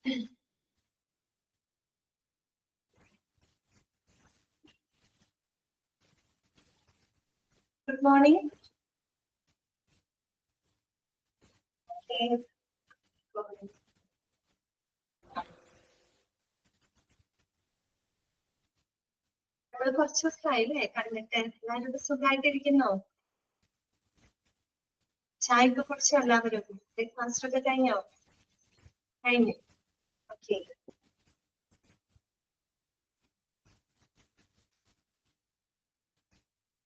Good morning. Okay. നമ്മൾ കുറച്ച് ദിവസമായില്ലേ കണ്ടിട്ട്? എല്ലാവരും സുഖമായിട്ടിരിക്കുന്നോ? ചായയൊക്കെ കുടിച്ചോ എല്ലാവരും? ബ്രേക്ക്ഫാസ്റ്റ് ഒക്കെ കഴിഞ്ഞോ? കഴിഞ്ഞു. ഓക്കെ.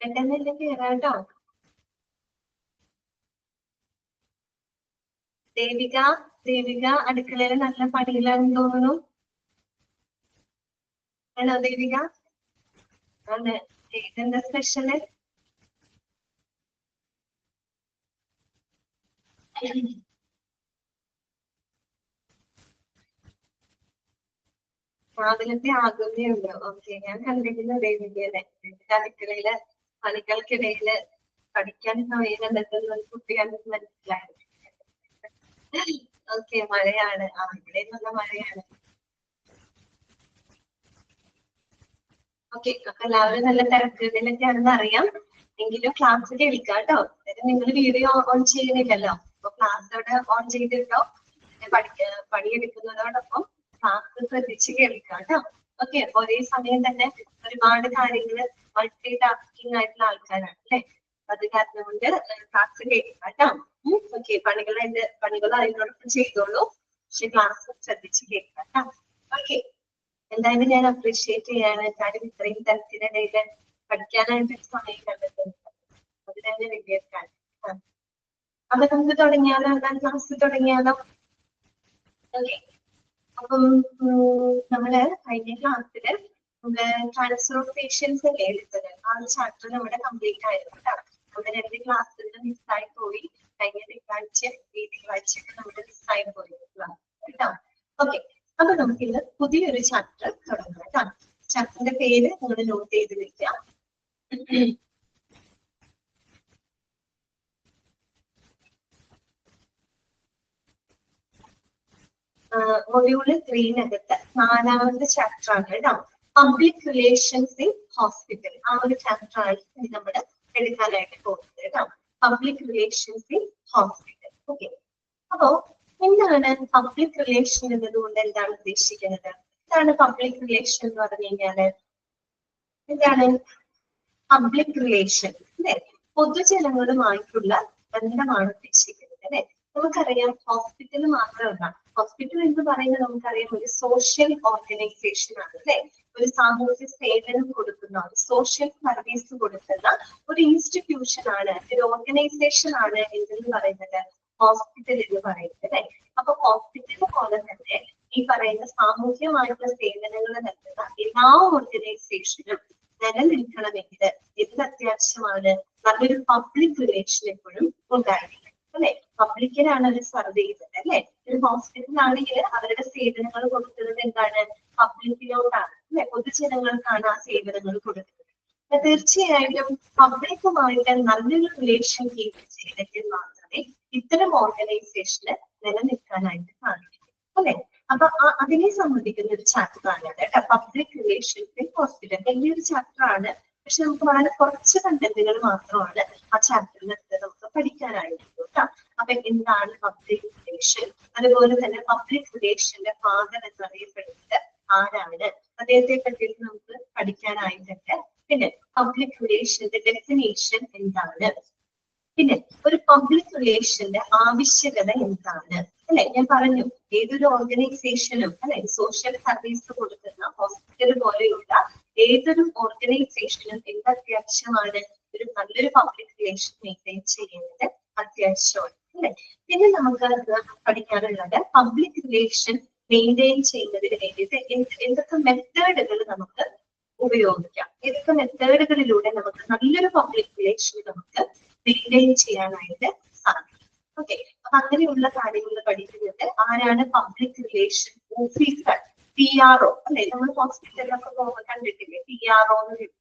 പെട്ടെന്ന് കേറാട്ടോ. ദേവിക അടുക്കളയിൽ നല്ല പണിയിലാണെന്ന് തോന്നുന്നു. ആണോ ദേവിക? ആണ്. ഇതെന്താ സ്പെഷ്യല്? രാവിലത്തെ ആകുന്നേ ഉള്ളൂ. ഓക്കെ, ഞാൻ കണ്ടിരുന്നു ദേവികയെ. അടുക്കളയില് പണികൾക്കിടയില് പഠിക്കാൻ സമയം കണ്ടെത്തുന്ന ഒരു കുട്ടിയാണെന്ന് മനസ്സിലായി. ഓക്കെ, മഴയാണ്. ഇവിടെ നല്ല മഴയാണ്. ഓക്കെ, അപ്പൊ എല്ലാവരും നല്ല തിരക്കിലൊക്കെയാണെന്ന് അറിയാം. എങ്കിലും ക്ലാസ് കേൾക്കാം കേട്ടോ. നിങ്ങൾ വീഡിയോ ഓൺ ചെയ്യുന്നില്ലല്ലോ, അപ്പൊ ക്ലാസ് അവിടെ ഓൺ ചെയ്തിട്ടോ. പണിയെടുക്കുന്നതോടൊപ്പം ക്ലാസ് ശ്രദ്ധിച്ച് കേൾക്കാം കേട്ടോ. ഓക്കെ, ഒരേ സമയം തന്നെ ഒരുപാട് കാര്യങ്ങള് മൾട്ടി ടാസ്കിങ് ആയിട്ടുള്ള ആൾക്കാരാണ് അല്ലെ. അത് കാരണം കൊണ്ട് ക്ലാസ് കേൾക്കാം കേട്ടോ. ഓക്കെ, പണികൾ അതിനോടൊപ്പം ചെയ്തോളൂ. പക്ഷെ ക്ലാസ് ശ്രദ്ധിച്ച് കേൾക്കാം കേട്ടോ. ഓക്കെ, എന്തായാലും ഞാൻ അപ്രീഷിയേറ്റ് ചെയ്യാണ്. കാര്യം ഇത്രയും തിരക്കിനിടയിൽ പഠിക്കാനായിട്ട് സമയം കണ്ടെത്തുന്നത്. അത് തന്നെ വലിയ കാര്യം. അപ്പൊ നമുക്ക് തുടങ്ങിയാലോ? ക്ലാസ് തുടങ്ങിയാലോ? ഓക്കെ, അപ്പം നമ്മള് കഴിഞ്ഞ ക്ലാസ്സില് ട്രാൻസ്ഫർ ഓഫ് പേഷ്യൻസ് അല്ലേ എടുത്തത്? ആ ഒരു ചാപ്റ്റർ നമ്മുടെ കംപ്ലീറ്റ് ആയിരുന്നു കേട്ടോ. നമ്മുടെ 2 ക്ലാസ്സിൽ മിസ്സായി പോയി. കഴിഞ്ഞ തിങ്കളാഴ്ചയൊക്കെ നമ്മുടെ മിസ്സായി പോയി കേട്ടോ. ഓക്കെ, അപ്പൊ നമുക്കിന്ന് പുതിയൊരു ചാപ്റ്റർ തുടങ്ങാം കേട്ടോ. ചാപ്റ്ററിന്റെ പേര് നിങ്ങൾ നോട്ട് ചെയ്ത് വെക്കാം. മൊഡ്യൂള് 3-നകത്ത് 4ാമത്തെ ചാപ്റ്റർ ആണ് കേട്ടോ. Public relations in hospital. ആ ഒരു ചാപ്റ്റർ ആണ് നമ്മൾ എടുക്കാനായിട്ട് പോകുന്നത് കേട്ടോ. Public relations in hospital. Okay, അപ്പോ എന്താണ് പബ്ലിക് റിലേഷൻ എന്നതുകൊണ്ട് എന്താണ് ഉദ്ദേശിക്കുന്നത്? എന്താണ് പബ്ലിക് റിലേഷൻ എന്ന് പറഞ്ഞു കഴിഞ്ഞാല്? എന്താണ് പബ്ലിക് റിലേഷൻ? അല്ലെ, പൊതുജനങ്ങളുമായിട്ടുള്ള ബന്ധമാണ് ഉദ്ദേശിക്കുന്നത് അല്ലെ. നമുക്കറിയാം ഹോസ്പിറ്റൽ മാത്രമല്ല, ഹോസ്പിറ്റൽ എന്ന് പറയുന്നത് നമുക്കറിയാം ഒരു സോഷ്യൽ ഓർഗനൈസേഷൻ ആണ് അല്ലെ. ഒരു സാമൂഹ്യ സേവനം കൊടുക്കുന്ന, ഒരു സോഷ്യൽ സർവീസ് കൊടുക്കുന്ന ഒരു ഇൻസ്റ്റിറ്റ്യൂഷൻ ആണ്, ഒരു ഓർഗനൈസേഷൻ ആണ് എന്ന് പറയുന്നത് ഹോസ്പിറ്റൽ എന്ന് പറയുന്നത് അല്ലെ. അപ്പൊ ഹോസ്പിറ്റൽ പോലെ തന്നെ ഈ പറയുന്ന സാമൂഹ്യമായിട്ടുള്ള സേവനങ്ങൾ നൽകുന്ന എല്ലാ ഓർഗനൈസേഷനും നിലനിൽക്കണമെങ്കിൽ എന്ത് അത്യാവശ്യമാണ്? നല്ലൊരു പബ്ലിക് റിലേഷൻ എപ്പോഴും ഉണ്ടായിരിക്കണം അല്ലെ. പബ്ലിക്കിനാണ് അവർ സർവ് ചെയ്യുന്നത് അല്ലെ. ഒരു ഹോസ്പിറ്റലാണെങ്കിൽ അവരുടെ സേവനങ്ങൾ കൊടുക്കുന്നത് എന്താണ്? പബ്ലിക്കിനോടാണ് അല്ലെ, പൊതുജനങ്ങൾക്കാണ് ആ സേവനങ്ങൾ കൊടുക്കുന്നത്. തീർച്ചയായിട്ടും പബ്ലിക്കുമായിട്ട് നല്ലൊരു റിലേഷൻ കീപ്പ് ചെയ്തെങ്കിൽ മാത്രമേ ഇത്തരം ഓർഗനൈസേഷന് നിലനിൽക്കാനായിട്ട് സാധിക്കും അല്ലെ. അപ്പൊ അതിനെ സംബന്ധിക്കുന്ന ഒരു ചാപ്റ്റർ ആണ് കേട്ടോ, പബ്ലിക് റിലേഷൻസ് ഇൻ ഹോസ്പിറ്റൽ. വലിയൊരു ചാപ്റ്റർ ആണ്, പക്ഷെ നമുക്ക് വളരെ കുറച്ച് കണ്ടന്റുകൾ മാത്രമാണ് ആ ചാപ്റ്ററിൽ നമുക്ക് പഠിക്കാനായിട്ട് കേട്ടോ. അപ്പൊ എന്താണ് പബ്ലിക് റിലേഷൻ? അതുപോലെ തന്നെ പബ്ലിക് റിലേഷന്റെ ഫാദർ എന്നറിയപ്പെടുന്നത് ആരാണ്? അദ്ദേഹത്തെ പറ്റിയിട്ട് നമുക്ക് പഠിക്കാനായിട്ടുണ്ട്. പിന്നെ പബ്ലിക് റിലേഷന്റെ ഡെഫിനേഷൻ എന്താണ്? പിന്നെ ഒരു പബ്ലിക് റിലേഷന്റെ ആവശ്യകത എന്താണ് അല്ലെ. ഞാൻ പറഞ്ഞു ഏതൊരു ഓർഗനൈസേഷനും അല്ലെ, സോഷ്യൽ സർവീസ് കൊടുക്കുന്ന ഹോസ്പിറ്റൽ പോലെയുള്ള ഏതൊരു ഓർഗനൈസേഷനും എന്ത് അത്യാവശ്യമാണ്? ഒരു നല്ലൊരു പബ്ലിക് റിലേഷൻ മെയിൻറ്റെയിൻ ചെയ്യുന്നത് അത്യാവശ്യമാണ് അല്ലെ. പിന്നെ നമുക്ക് പഠിക്കാനുള്ളത് പബ്ലിക് റിലേഷൻ മെയിൻറ്റെയിൻ ചെയ്യുന്നതിന് വേണ്ടിയിട്ട് എന്തൊക്കെ മെത്തേഡുകൾ നമുക്ക് ഉപയോഗിക്കാം, ഏതൊക്കെ മെത്തേഡുകളിലൂടെ നമുക്ക് നല്ലൊരു പബ്ലിക് റിലേഷൻ നമുക്ക് മെയിൻറ്റെയിൻ ചെയ്യാനായിട്ട് സാധിക്കും. ഓക്കെ, അപ്പൊ അങ്ങനെയുള്ള കാര്യങ്ങൾ പഠിക്കുന്നത് ആരാണ്? പബ്ലിക് റിലേഷൻ ഓഫീസർ, PRO അല്ലെ. നമ്മൾ ഹോസ്പിറ്റലിലൊക്കെ പോകുമ്പോൾ കണ്ടിട്ടില്ലേ PRO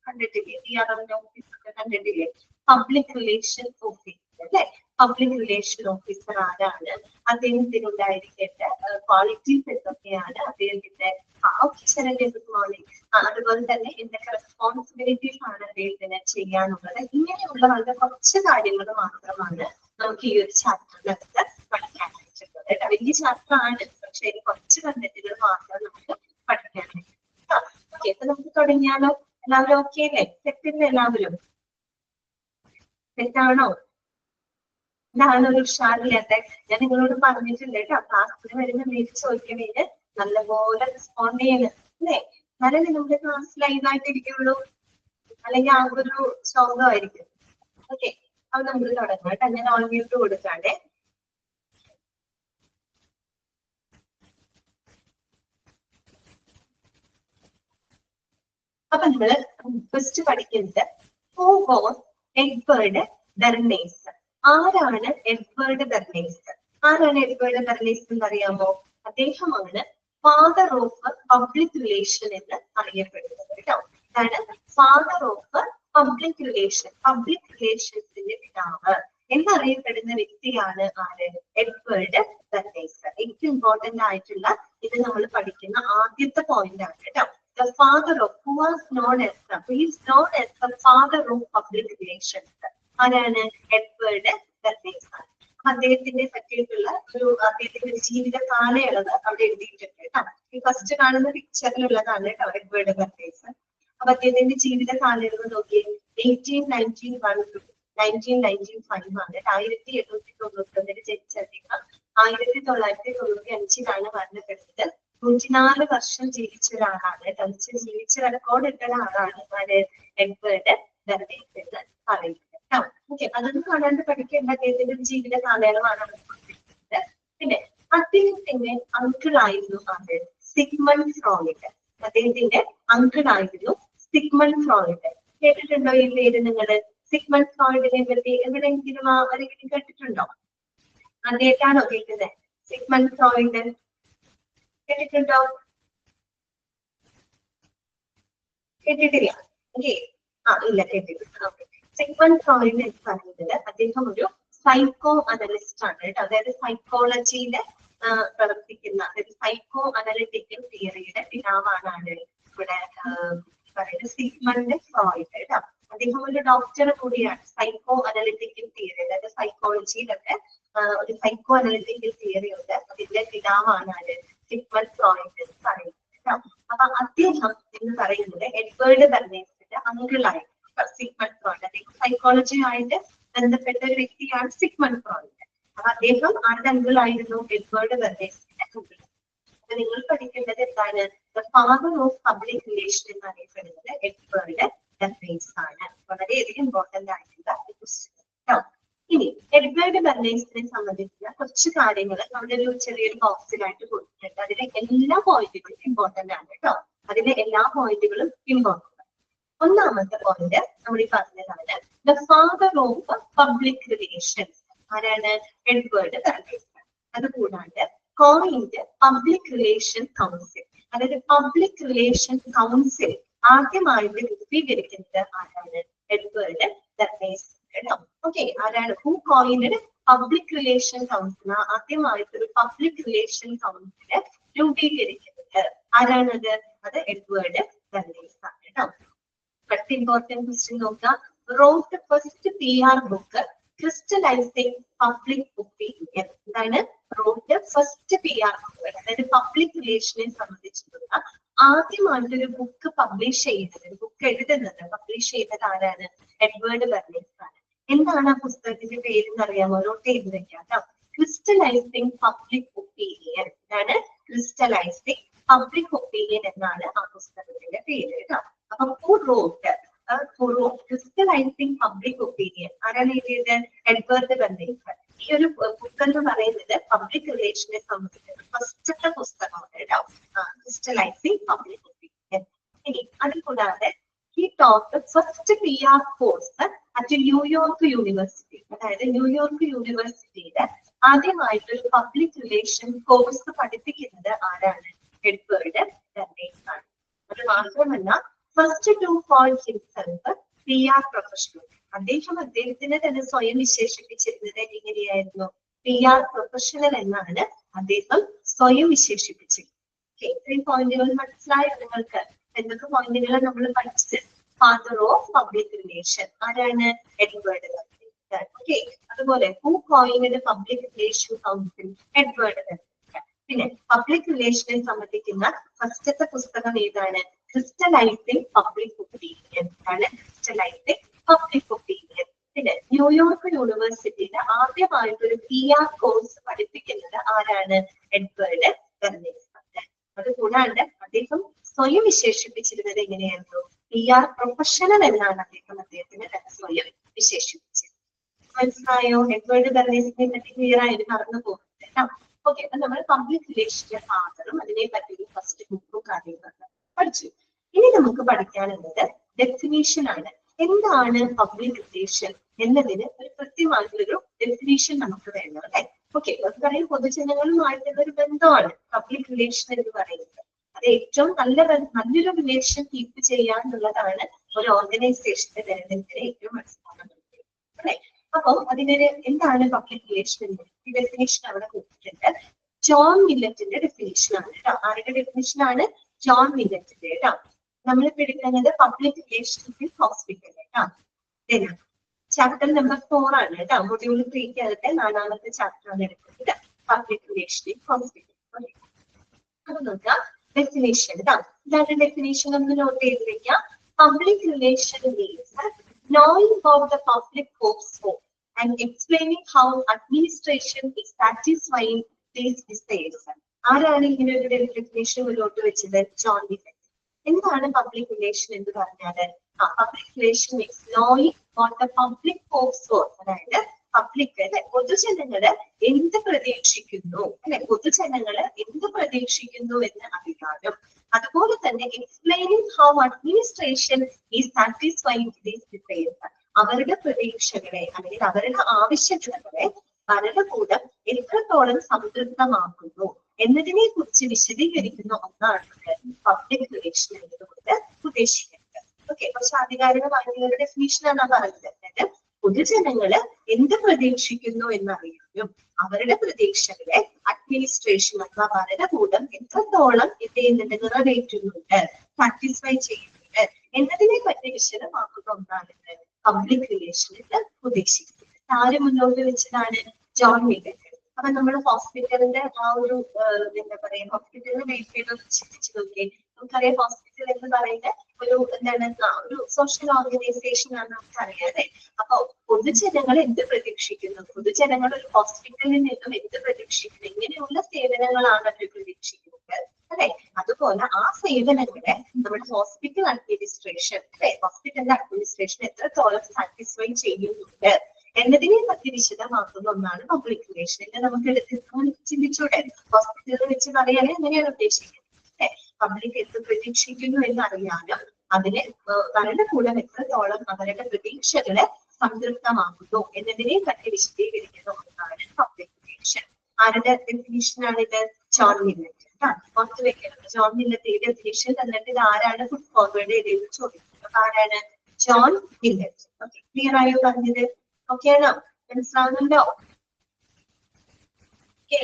കണ്ടിട്ടില്ലേ? PROന്റെ ഓഫീസൊക്കെ കണ്ടിട്ടില്ലേ? പബ്ലിക് റിലേഷൻ ഓഫീസ് അല്ലെ? പബ്ലിക് റിലേഷൻ ഓഫീസർ ആരാണ്, അദ്ദേഹത്തിനുണ്ടായിരിക്കേണ്ട ക്വാളിറ്റീസ് എന്തൊക്കെയാണ്, അദ്ദേഹത്തിന്റെ ഗുഡ് മോർണിംഗ്, അതുപോലെ തന്നെ എന്തൊക്കെ റെസ്പോൺസിബിലിറ്റീസ് ആണ് അദ്ദേഹത്തിന് ചെയ്യാനുള്ളത്. ഇങ്ങനെയുള്ള വളരെ കുറച്ച് കാര്യങ്ങൾ മാത്രമാണ് നമുക്ക് ഈ ഒരു ചാപ്റ്ററിനകത്ത് പഠിക്കാനായിട്ടുള്ളത്. വലിയ ചാപ്റ്റർ ആണ്, പക്ഷെ ഇനി കുറച്ച് കണ്ടന്റുകൾ മാത്രം നമുക്ക് പഠിക്കാനായിട്ട്. ഓക്കെ, അപ്പൊ നമുക്ക് തുടങ്ങിയാലോ? എല്ലാവരും ഓക്കെ അല്ലേ? സെറ്റില്ലേ എല്ലാവരും? തെറ്റാണോ? ഇതാണ് ഒരു ഉഷാറില്ലാത്ത. ഞാൻ നിങ്ങളോട് പറഞ്ഞിട്ടുണ്ട് കേട്ടോ, ക്ലാസ്സിൽ വരുന്ന നേരിട്ട് ചോദിക്കണേന് നല്ലപോലെ റെസ്പോണ്ട് ചെയ്യണം അല്ലേ? എന്നാലേ നിങ്ങളുടെ ക്ലാസ് ലൈവ് ആയിട്ടിരിക്കുള്ളൂ, അല്ലെങ്കിൽ ആ ഒരു ശോകമായിരിക്കും. ഓക്കെ, അപ്പൊ നമുക്ക് തുടങ്ങാം കേട്ടോ. ഞാൻ ഓൺ മ്യൂട്ട് കൊടുക്കാണ്ടേ. അപ്പൊ നമ്മള് ഫസ്റ്റ് പഠിക്കുന്നത് ഹൂ വാസ് എഡ്വേർഡ് ബെർണേസ്. ആരാണ് എഡ്വേർഡ് ബെർണേസ്? ആരാണ് എഡ്വേർഡ് ബെർണേസ് എന്ന് അറിയാമോ? അദ്ദേഹമാണ് ഫാദർ ഓഫ് പബ്ലിക് റിലേഷൻ എന്ന് അറിയപ്പെടുന്നത് കേട്ടോ. അതാണ് father of public relation, public റിലേഷൻസിന്റെ പിതാവ് എന്നറിയപ്പെടുന്ന വ്യക്തിയാണ് ആര്? Edward Bernays. ഏറ്റവും ഇമ്പോർട്ടന്റ് ആയിട്ടുള്ള ഇത് നമ്മൾ പഠിക്കുന്ന ആദ്യത്തെ പോയിന്റ് ആണ് കേട്ടോ. The father of, who was known as he is known as the father of public relations. ആരാണ്? എഡ്വേർഡ് ബെർണേസ്. അദ്ദേഹത്തിനെ പറ്റിയിട്ടുള്ള അദ്ദേഹത്തിന്റെ ജീവിത കാലയളവ് അവിടെ എഴുതിയിട്ടുണ്ട് കേട്ടോ. ഈ ഫസ്റ്റ് കാണുന്ന പിക്ചറിലുള്ളതാണ് കേട്ടോ എഡ്വേർഡ് ബെർണേസ്. അപ്പൊ അദ്ദേഹത്തിന്റെ ജീവിത കാലയളവ് നോക്കിയേ, 1891 to 1995 ആണ്. 1891 ജനിച്ച അദ്ദേഹം 1995 മരണപ്പെടുന്നത്. 104 വർഷം ജീവിച്ച ഒരാളാണ്. ജീവിച്ച റെക്കോർഡ് ഇട്ടുള്ള ആളാണ് എഡ്വേർഡ് ബെർണേസ് എന്ന് പറയുന്നത്. ഓക്കെ, അതൊന്നും കാണാണ്ട് പഠിക്കേണ്ട. അദ്ദേഹത്തിന്റെ ജീവിത കാലയളവാണ് കൊടുത്തിരിക്കുന്നത്. പിന്നെ അദ്ദേഹത്തിന്റെ അങ്കിൾ ആയിരുന്നു ആര്? Sigmund Freud. അദ്ദേഹത്തിന്റെ അങ്കിൾ ആയിരുന്നു സിഗ്മണ്ട് ഫ്രോയിഡ്. കേട്ടിട്ടുണ്ടോ ഈ പേര് നിങ്ങള്? സിഗ്മണ്ട് ഫ്രോയിഡിനെ പറ്റി എവിടെയെങ്കിലും ആരെങ്കിലും കേട്ടിട്ടുണ്ടോ? അദ്ദേഹത്താണോ കേൾക്കുന്നത്? സിഗ്മണ്ട് ഫ്രോയിഡ് കേട്ടിട്ടുണ്ടോ? കേട്ടിട്ടില്ല. ഓക്കെ, ഇല്ല കേട്ടിട്ടില്ല. ഓക്കെ, സിഗ്മണ്ട് ഫ്രോയിഡ് എന്ന് പറയുന്നത് അദ്ദേഹം ഒരു സൈക്കോ അനലിസ്റ്റ് ആണ് കേട്ടോ. അതായത് സൈക്കോളജിയില് പ്രവർത്തിക്കുന്ന, അതായത് സൈക്കോ അനലിറ്റിക്കൽ തിയറിയുടെ പിതാവാണ് ഇവിടെ പറയുന്നത് സിഗ്മണ്ട് ഫ്രോയിഡ് കേട്ടോ. അദ്ദേഹം ഒരു ഡോക്ടർ കൂടിയാണ്. സൈക്കോ അനലിറ്റിക്കൽ തിയറി, അതായത് സൈക്കോളജിയിലൊക്കെ ഒരു സൈക്കോ അനലിറ്റിക്കൽ തിയറി ഉണ്ട്. അതിന്റെ പിതാവാണ് ആര്? സിഗ്മണ്ട് ഫ്രോയിഡ് എന്ന് പറയുന്നത് കേട്ടോ. അപ്പൊ അദ്ദേഹം എന്ന് പറയുന്നത് എഡ്വേർഡ് ബെർണേസിന്റെ അങ്കിളായി സിഗ്മണ്ട് ഫ്രോയിഡ്. അദ്ദേഹം സൈക്കോളജിയുമായിട്ട് ബന്ധപ്പെട്ട ഒരു വ്യക്തിയാണ് സിഗ്മണ്ട് ഫ്രോയിഡ്. അപ്പൊ അദ്ദേഹം ആരുടെ അങ്കിളായിരുന്നു? Edward ബെർണേസിന്റെ uncle. അപ്പൊ നിങ്ങൾ പഠിക്കേണ്ടത് എന്താണ്? The father of public relation എന്നറിയപ്പെടുന്നത് എഡ്വേർഡ് ബെർണേസ് ആണ്. വളരെയധികം ഇമ്പോർട്ടന്റ് ആയിട്ടുള്ള ക്വസ്റ്റ്യൻ കേട്ടോ. ഇനി എഡ്വേർഡ് ബെർണേസിനെ സംബന്ധിക്കുന്ന കുറച്ച് കാര്യങ്ങൾ നമ്മുടെ ഒരു ചെറിയൊരു ബോക്സിലായിട്ട് കൊടുത്തിട്ടുണ്ട്. അതിലെ എല്ലാ പോയിന്റുകളും ഇമ്പോർട്ടന്റ് ആണ് കേട്ടോ. അതിലെ എല്ലാ പോയിന്റുകളും ഇമ്പോർട്ടന്റ്. ഒന്നാമത്തെ പോയിന്റ് നമ്മൾ ഈ പറഞ്ഞതാണ് the father of public relations. ആരാണ്? Edward Bernays. അതുകൂടാണ്ട് കോയിൻഡ് പബ്ലിക് റിലേഷൻ കൗൺസിൽ, അതായത് പബ്ലിക് റിലേഷൻ കൗൺസിൽ ആദ്യമായിട്ട് രൂപീകരിക്കുന്നത് ആരാണ്? എഡ്വേർഡ് ബെർണേസ് കേട്ടോ. ഓക്കെ, ആരാണ്? Who coined public relation council. ആദ്യമായിട്ട് ഒരു പബ്ലിക് റിലേഷൻ കൗൺസിൽ രൂപീകരിക്കുന്നത് ആരാണത്? അത് എഡ്വേർഡ് ബെർണേസ് ആണ് കേട്ടോ. അടുത്ത ഇമ്പോർട്ടന്റ് ക്വസ്റ്റ്യൻ നോക്കാം. Wrote first PR book crystallising public opinion. എന്താണ്? റോട്ട് ഫസ്റ്റ് PR ബുക്ക്, അതായത് പബ്ലിക് റിലേഷനെ സംബന്ധിച്ചിട്ടുള്ള ആദ്യമായിട്ടൊരു ബുക്ക് പബ്ലിഷ് ചെയ്യുന്നത്, ബുക്ക് എഴുതുന്നത്, പബ്ലിഷ് ചെയ്യുന്നത് ആരാണ്? എഡ്വേർഡ് ബെർണേസ് ആണ്. എന്താണ് ആ പുസ്തകത്തിന്റെ പേര് എന്ന് അറിയാമോ? നോട്ട് ചെയ്ത് വെക്കാം കേട്ടോ. ക്രിസ്റ്റലൈസിംഗ് പബ്ലിക് ഒപ്പീനിയൻ. ഇതാണ് ക്രിസ്റ്റലൈസിംഗ് പബ്ലിക് ഒപ്പീനിയൻ എന്നാണ് ആ പുസ്തകത്തിന്റെ പേര് കേട്ടോ. അപ്പൊ ഹൂ റോട്ട് ക്രിസ്റ്റലൈസിംഗ് പബ്ലിക് ഒപ്പീനിയൻ ആരാണ് എഴുതിയത്? എഡ്വേർഡ് ബെർണേസ്. ഈ ഒരു ബുക്ക് എന്ന് പറയുന്നത് പബ്ലിക് റിലേഷനെ സംബന്ധിക്കുന്ന ഫസ്റ്റത്തെ പുസ്തകമാണ് കേട്ടോ. ക്രിസ്റ്റലൈസിംഗ് പബ്ലിക് ഒപ്പീനിയൻ. ഇനി അത് കൂടാതെ he taught the first PR course at New York university. അതായത് ന്യൂയോർക്ക് യൂണിവേഴ്സിറ്റിയിലെ ആദ്യമായിട്ടൊരു പബ്ലിക് റിലേഷൻ കോഴ്സ് പഠിപ്പിക്കുന്നത് ആരാണ്? എഡ്വേർഡ് ബെർണേസ് ആണ്. അത് മാത്രമല്ല first to call himself PR professional, അദ്ദേഹത്തിന് തന്നെ സ്വയം വിശേഷിപ്പിച്ചിരുന്നത് എങ്ങനെയായിരുന്നു? PR പ്രൊഫഷണൽ എന്നാണ് അദ്ദേഹം സ്വയം വിശേഷിപ്പിച്ചത്. ഇത്രയും പോയിന്റുകൾ മനസ്സിലായോ നിങ്ങൾക്ക്? എന്തൊക്കെ പോയിന്റുകൾ നമ്മൾ പഠിച്ചത്? ഫാദർ ഓഫ് പബ്ലിക് റിലേഷൻ ആരാണ്? Edward burners. ഓക്കെ, അതുപോലെ who coined public relation council? Edward burners. പിന്നെ പബ്ലിക് റിലേഷനെ സംബന്ധിക്കുന്ന ഫസ്റ്റത്തെ പുസ്തകം ഏതാണ്? ക്രിസ്റ്റലൈസിംഗ് പബ്ലിക് ഒപ്പീനിയൻ ആണ്. ക്രിസ്റ്റലൈസിംഗ് പബ്ലിക് ഒപ്പീനിയൻ. പിന്നെ ന്യൂയോർക്ക് യൂണിവേഴ്സിറ്റിയുടെ ആദ്യമായിട്ടൊരു PR കോഴ്സ് പഠിപ്പിക്കുന്നത് ആരാണ്? Edward burners. അതുകൂടാണ്ട് അദ്ദേഹം സ്വയം വിശേഷിപ്പിച്ചിരുന്നത് എങ്ങനെയായിരുന്നു? PR പ്രൊഫഷണൽ എന്നാണ് അദ്ദേഹത്തിന് സ്വയം വിശേഷിപ്പിച്ചത്. മനസ്സിലായോ? എഡ്വേർഡ് ബർണേഴ്സിനെ പറ്റി ക്ലിയർ ആയിട്ട് മറന്നു പോകുന്നത്. ഓക്കെ, അപ്പൊ നമ്മൾ പബ്ലിക് റിലേഷന്റെ ഫാദറും അതിനെ പറ്റി ഫസ്റ്റ് ബുക്കും കാര്യങ്ങളൊക്കെ പഠിച്ചു. ഇനി നമുക്ക് പഠിക്കാനുള്ളത് ഡെഫിനേഷൻ ആണ്. എന്താണ് പബ്ലിക് റിലേഷൻ എന്നതിന് ഒരു കൃത്യമായിട്ടുള്ളൊരു ഡെഫിനേഷൻ നമുക്ക് വേണം അല്ലെ? ഓക്കെ, നമുക്കറിയാം പൊതുജനങ്ങളുമായിട്ടുള്ള ഒരു ബന്ധമാണ് പബ്ലിക് റിലേഷൻ എന്ന് പറയുന്നത്. അത് ഏറ്റവും നല്ലൊരു റിലേഷൻ കീപ്പ് ചെയ്യാന്നുള്ളതാണ് ഒരു ഓർഗനൈസേഷന്റെ നിലനിൽപ്പിന് ഏറ്റവും അടിസ്ഥാനമായിട്ടുള്ളത് അല്ലെ? അപ്പം അതിനൊരു എന്താണ് പബ്ലിക് റിലേഷൻ എന്ന് ഈ ഡെഫിനേഷൻ അവിടെ കൊടുത്തിട്ടുണ്ട്. ജോൺ മില്ലറ്റിന്റെ ഡെഫിനേഷൻ ആണ് കേട്ടോ. ആരുടെ ഡെഫിനേഷൻ ആണ്? ജോൺ മില്ലറ്റിന്റെ കേട്ടോ. നമ്മളിപ്പോ എടുക്കുന്നത് പബ്ലിക് റിലേഷൻസ് ഇൻ ഹോസ്പിറ്റൽ കേട്ടോ. ചാപ്റ്റർ നമ്പർ 4 ആണ് കേട്ടോ. മൊഡ്യൂൾ 3 4ാമത്തെ ചാപ്റ്റർ ആണ് എടുക്കുന്നത്, പബ്ലിക് റിലേഷൻ ഇൻ ഹോസ്പിറ്റൽ. അപ്പൊ നോക്കാം ഡെഫിനേഷൻ കേട്ടോ. ഇതാണ് ഡെഫിനേഷൻ. ഒന്ന് നോട്ട് ചെയ്ത് വെക്കാം. Public relation means knowing about the public hopes for and explaining how administration is satisfying these desires. ആരാണ് ഇങ്ങനെ ഒരു ഡെഫിനേഷൻ മുന്നോട്ട് വെച്ചത്? John Millett. എന്താണ് പബ്ലിക് റിലേഷൻ എന്ന് പറഞ്ഞാല്? Public relation means knowing what the public hopes for. അതായത് public അല്ലെ, പൊതുജനങ്ങള് എന്ത് പ്രതീക്ഷിക്കുന്നു അല്ലെ, പൊതുജനങ്ങള് എന്ത് പ്രതീക്ഷിക്കുന്നു എന്ന് അറിയാനും അതുപോലെ തന്നെ explaining how administration is satisfying these desires. അവരുടെ പ്രതീക്ഷകളെ അല്ലെങ്കിൽ അവരുടെ ആവശ്യകതകളെ ഭരണകൂടം എത്രത്തോളം സംതൃപ്തമാക്കുന്നു എന്നതിനെ കുറിച്ച് വിശദീകരിക്കുന്ന ഒന്നാണ് പബ്ലിക് റിലേഷൻ എന്നതുകൊണ്ട് ഉദ്ദേശിക്കുന്നത്. ഓക്കെ, പക്ഷെ ആധികാരികമായിട്ടുള്ള ഡെഫിനേഷനാണ് പറഞ്ഞത്. അതായത് പൊതുജനങ്ങള് എന്ത് പ്രതീക്ഷിക്കുന്നു എന്നറിയാനും അവരുടെ പ്രതീക്ഷകളെ അഡ്മിനിസ്ട്രേഷൻ അഥവാ ഭരണകൂടം എത്രത്തോളം ഇത് ചെയ്യുന്നുണ്ട്, നിറവേറ്റുന്നുണ്ട്, സാറ്റിസ്ഫൈ ചെയ്യുന്നുണ്ട് എന്നതിനെ പറ്റി വിശദമാക്കുന്ന ഒന്നാണ് പബ്ലിക് റിലേഷനിൽ ഉദ്ദേശിക്കുന്നത്. ആര് മുന്നോട്ട് വെച്ചതാണ്? John millet. അപ്പൊ നമ്മൾ ഹോസ്പിറ്റലിന്റെ ആ ഒരു എന്താ പറയാ, ഹോസ്പിറ്റലിനെ ബേസ് ചെയ്ത് ചിന്തിച്ചു നോക്കിയേ. നമുക്കറിയാം ഹോസ്പിറ്റൽ എന്ന് പറയുന്നത് ഒരു എന്താണ്, ഒരു സോഷ്യൽ ഓർഗനൈസേഷൻ ആണ് നമുക്കറിയാം അല്ലെ? അപ്പൊ പൊതുജനങ്ങൾ എന്ത് പ്രതീക്ഷിക്കുന്നു, പൊതുജനങ്ങൾ ഒരു ഹോസ്പിറ്റലിൽ നിന്നും എന്ത് പ്രതീക്ഷിക്കുന്നു, ഇങ്ങനെയുള്ള സേവനങ്ങളാണ് അവർ പ്രതീക്ഷിക്കുന്നത് അല്ലെ? അതുപോലെ ആ സേവനങ്ങളെ നമ്മുടെ ഹോസ്പിറ്റൽ അഡ്മിനിസ്ട്രേഷൻ അല്ലെ, ഹോസ്പിറ്റലിന്റെ അഡ്മിനിസ്ട്രേഷൻ എത്രത്തോളം സാറ്റിസ്ഫൈ ചെയ്യുന്നുണ്ട് എന്നതിനെ പറ്റി വിശദമാക്കുന്ന ഒന്നാണ് പബ്ലിക് റിലേഷൻ. നമുക്ക് ചിന്തിച്ചൂടെ? ഹോസ്പിറ്റലിൽ വെച്ച് പറയാനേ അങ്ങനെയാണ് ഉദ്ദേശിക്കുന്നത്. പബ്ലിക് എന്ത് പ്രതീക്ഷിക്കുന്നു എന്നറിയാനും അതിനെ ഭരണകൂടം എത്രത്തോളം അവരുടെ പ്രതീക്ഷകളെ സംതൃപ്തമാക്കുന്നു എന്നതിനെ പറ്റി വിശദീകരിക്കുന്ന ഒന്നാണ് പബ്ലിക് റിലേഷൻ. ആരുടെ ഡെഫിനിഷനാണിത്? John millet. ഓർത്ത് വെക്കണം, ജോൺ മില്ലറ്റ് ഡെഫിനിഷൻ തന്നിട്ട് ഇത് ആരാണ് ഫുഡ് ഫോർവേഡ് ചെയ്തത് ചോദിക്കുന്നത്. ആരാണ്? John millet. ഓക്കെ, ക്ലിയർ ആയോ പറഞ്ഞത്? ഓക്കെ ആണോ? മനസ്സിലാവുന്നുണ്ടോ? ഓക്കെ.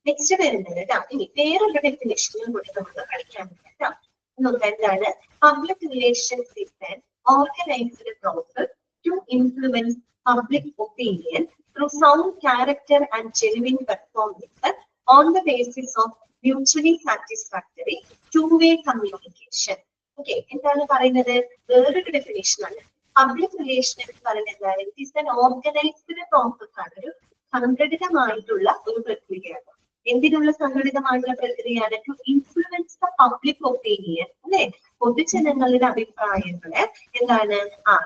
നെക്സ്റ്റ് വരുന്നത് ഇനി വേറൊരു ഡെഫിനേഷനും കൂടി നമുക്ക് പഠിക്കാൻ പറ്റാം. നോക്കാം എന്താണ്? Public relations is an organised process to influence public opinion through sound character and genuine performance on the basis of mutually satisfactory two way communication. Okay, എന്താണ് പറയുന്നത്? വേറൊരു ഡെഫിനേഷനാണ്. പബ്ലിക് റിലേഷൻ എന്ന് പറയുന്നത് എന്താണ്? It is an organised process ആണ്, ഒരു സംഘടിതമായിട്ടുള്ള ഒരു പ്രക്രിയയാണ്. എന്തിനുള്ള സംഘടിതമായിട്ടുള്ള പ്രക്രിയയാണ്? To influence the public opinion അല്ലെ, പൊതുജനങ്ങളുടെ അഭിപ്രായങ്ങളെ എന്താണ്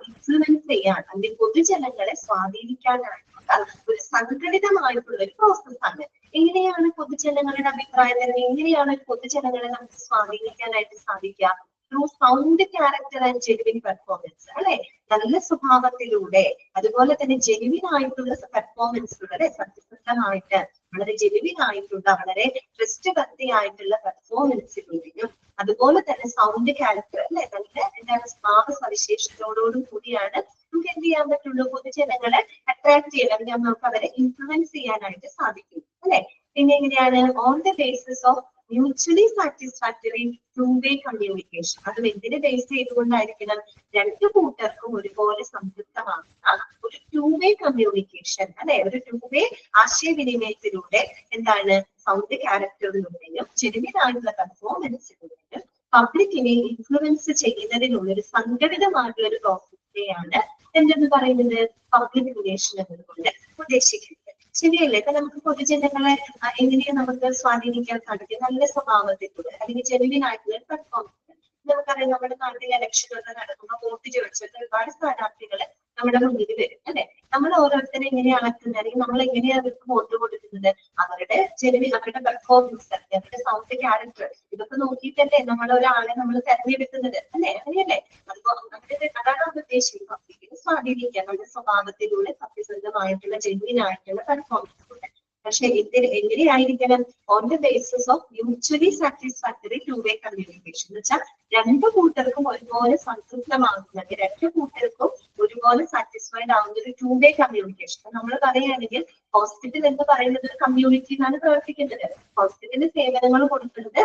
ഇൻഫ്ലുവൻസ് ചെയ്യാൻ അല്ലെങ്കിൽ പൊതുജനങ്ങളെ സ്വാധീനിക്കാനായിട്ടുള്ള ഒരു സംഘടിതമായിട്ടുള്ള ഒരു പ്രോസസ്സാണ്. എങ്ങനെയാണ് പൊതുജനങ്ങളുടെ അഭിപ്രായം തന്നെ, എങ്ങനെയാണ് പൊതുജനങ്ങളെ നമുക്ക് സ്വാധീനിക്കാനായിട്ട് സാധിക്കുക? Through sound character and genuine performance അല്ലെ, നല്ല സ്വഭാവത്തിലൂടെ അതുപോലെ തന്നെ ജെനുവിൻ ആയിട്ടുള്ള പെർഫോമൻസിലൂടെ അല്ലെ, സത്യസന്ധമായിട്ട് വളരെ ജെനുവിൻ ആയിട്ടുള്ള വളരെ ട്രസ്റ്റ് വർത്തിയായിട്ടുള്ള പെർഫോമൻസിലൂടെയും അതുപോലെ തന്നെ സൗണ്ട് ക്യാരക്ടർ അല്ലെ, നല്ല എന്താണ് സ്വഭാവ സവിശേഷതയോടും കൂടിയാണ് നമുക്ക് എന്ത് ചെയ്യാൻ പറ്റുള്ളൂ? പൊതുജനങ്ങളെ അട്രാക്ട് ചെയ്യാൻ, അല്ലെങ്കിൽ നമുക്ക് അവരെ ഇൻഫ്ലുവൻസ് ചെയ്യാനായിട്ട് സാധിക്കും അല്ലെ. പിന്നെ എങ്ങനെയാണ്? On the basis of mutually satisfactory to way communication. അത് എന്തിനെ ബേസ് ചെയ്തുകൊണ്ടായിരിക്കണം? രണ്ടു കൂട്ടർക്കും ഒരുപോലെ സംതൃപ്തമാകുന്ന ഒരു ടു വേ കമ്മ്യൂണിക്കേഷൻ അല്ലെ, ഒരു ടു വേ ആശയവിനിമയത്തിലൂടെ എന്താണ് സൗണ്ട് ക്യാരക്ടറിലൂടെയും ജെനുവിനായിട്ടുള്ള പെർഫോമൻസിലൂടെയും പബ്ലിക്കിനെ ഇൻഫ്ലുവൻസ് ചെയ്യുന്നതിനുള്ള ഒരു സംഘടിതമായിട്ടുള്ള ഒരു പ്രോസസ്സിനെയാണ് എന്തെന്ന് പറയുന്നത്? പബ്ലിക് റിലേഷൻ എന്നതുകൊണ്ട് ഉദ്ദേശിക്കുന്നത്. ശരിയല്ലേ? ഇപ്പൊ നമുക്ക് പൊതുജനങ്ങളെ എങ്ങനെയാണ് നമുക്ക് സ്വാധീനിക്കാൻ സാധിക്കും? നല്ല സ്വഭാവത്തിലൂടെ, അല്ലെങ്കിൽ ജെനുവിൻ ആയിട്ടുള്ള പെർഫോമൻസ്. നമുക്കറിയാം, നമ്മുടെ നാട്ടിൽ ഇലക്ഷനൊക്കെ നടക്കുമ്പോൾ വോട്ട് ചോദിച്ചിട്ട് ഒരുപാട് സ്ഥാനാർത്ഥികൾ നമ്മുടെ മുന്നിൽ വരും അല്ലെ. നമ്മൾ ഓരോരുത്തരെ എങ്ങനെയാണ് അളക്കുന്നത്, അല്ലെങ്കിൽ നമ്മൾ എങ്ങനെയാണ് അവർക്ക് വോട്ട് കൊടുക്കുന്നത്? അവരുടെ ജെനുവിൻ, അവരുടെ പെർഫോമൻസ്, അവരുടെ സൗണ്ട് ക്യാരക്ടർ, ഇതൊക്കെ നോക്കിയിട്ടല്ലേ നമ്മൾ ഒരാളെ നമ്മൾ തെരഞ്ഞെടുക്കുന്നത് അല്ലെ? അങ്ങനെയല്ലേ? അതാണ് നമ്മൾ ഉദ്ദേശിക്കുന്നത്. സ്വാധീനിക്കാൻ നമ്മുടെ സ്വഭാവത്തിലൂടെ, സത്യസന്ധമായിട്ടുള്ള ജെന്വിൻ ആയിട്ടുള്ള പെർഫോമൻസിലൂടെ. പക്ഷെ എങ്ങനെയായിരിക്കണം? On the basis of mutually satisfactory to way communication എന്ന് വെച്ചാൽ രണ്ടു കൂട്ടർക്കും ഒരുപോലെ സംതൃപ്തമാകുന്ന, രണ്ടു കൂട്ടർക്കും ഒരുപോലെ സാറ്റിസ്ഫൈഡ് ആവുന്ന ഒരു ടു വേ കമ്മ്യൂണിക്കേഷൻ. നമ്മൾ പറയുകയാണെങ്കിൽ ഹോസ്പിറ്റൽ എന്ന് പറയുന്നത് ഒരു കമ്മ്യൂണിറ്റിയിലാണ് പ്രവർത്തിക്കുന്നത്. ഹോസ്പിറ്റലിന് സേവനങ്ങൾ കൊടുക്കുന്നത്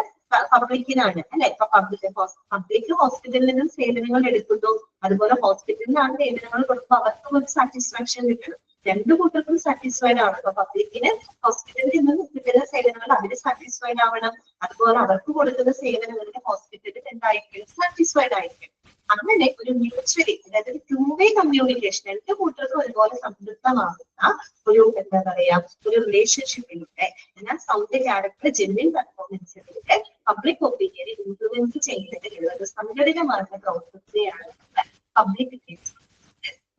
പബ്ലിക്കിനാണ് അല്ലെ. ഇപ്പൊ പബ്ലിക് ഹോസ്പിറ്റലിൽ നിന്നും സേവനങ്ങൾ എടുക്കുന്നു, അതുപോലെ ഹോസ്പിറ്റലിനാണ് സേവനങ്ങൾ കൊടുക്കുമ്പോൾ അവർക്കും ഒരു സാറ്റിസ്ഫാക്ഷൻ കിട്ടണം. രണ്ടു കൂട്ടർക്കും സാറ്റിസ്ഫൈഡ് ആണ്. അപ്പൊ പബ്ലിക്കിന് ഹോസ്പിറ്റലിൽ നിന്നും കിട്ടുന്ന സേവനങ്ങൾ അവര് സാറ്റിസ്ഫൈഡ് ആവണം, അതുപോലെ അവർക്ക് കൊടുക്കുന്ന സേവനങ്ങളിൽ ഹോസ്പിറ്റലിൽ എന്തായിരിക്കും? സാറ്റിസ്ഫൈഡ് ആയിരിക്കും. അങ്ങനെ ഒരു മ്യൂച്വലി, അതായത് ഒരു ടു വേ കമ്മ്യൂണിക്കേഷൻ, രണ്ട് കൂട്ടർക്കും ഒരുപോലെ സംതൃപ്തമാകുന്ന ഒരു എന്താ പറയാ ഒരു റിലേഷൻഷിപ്പിലൂടെ, എന്നാൽ സൗണ്ട് ക്യാരക്ടർ ജെന്വിൻ പെർഫോമൻസിലൂടെ പബ്ലിക് ഒപ്പീനിയനെ ഇൻഫ്ലുവൻസ് ചെയ്യുന്നതിനുള്ള ഒരു സംഘടിതമാർന്ന പ്രവർത്തനത്തെയാണ് പബ്ലിക്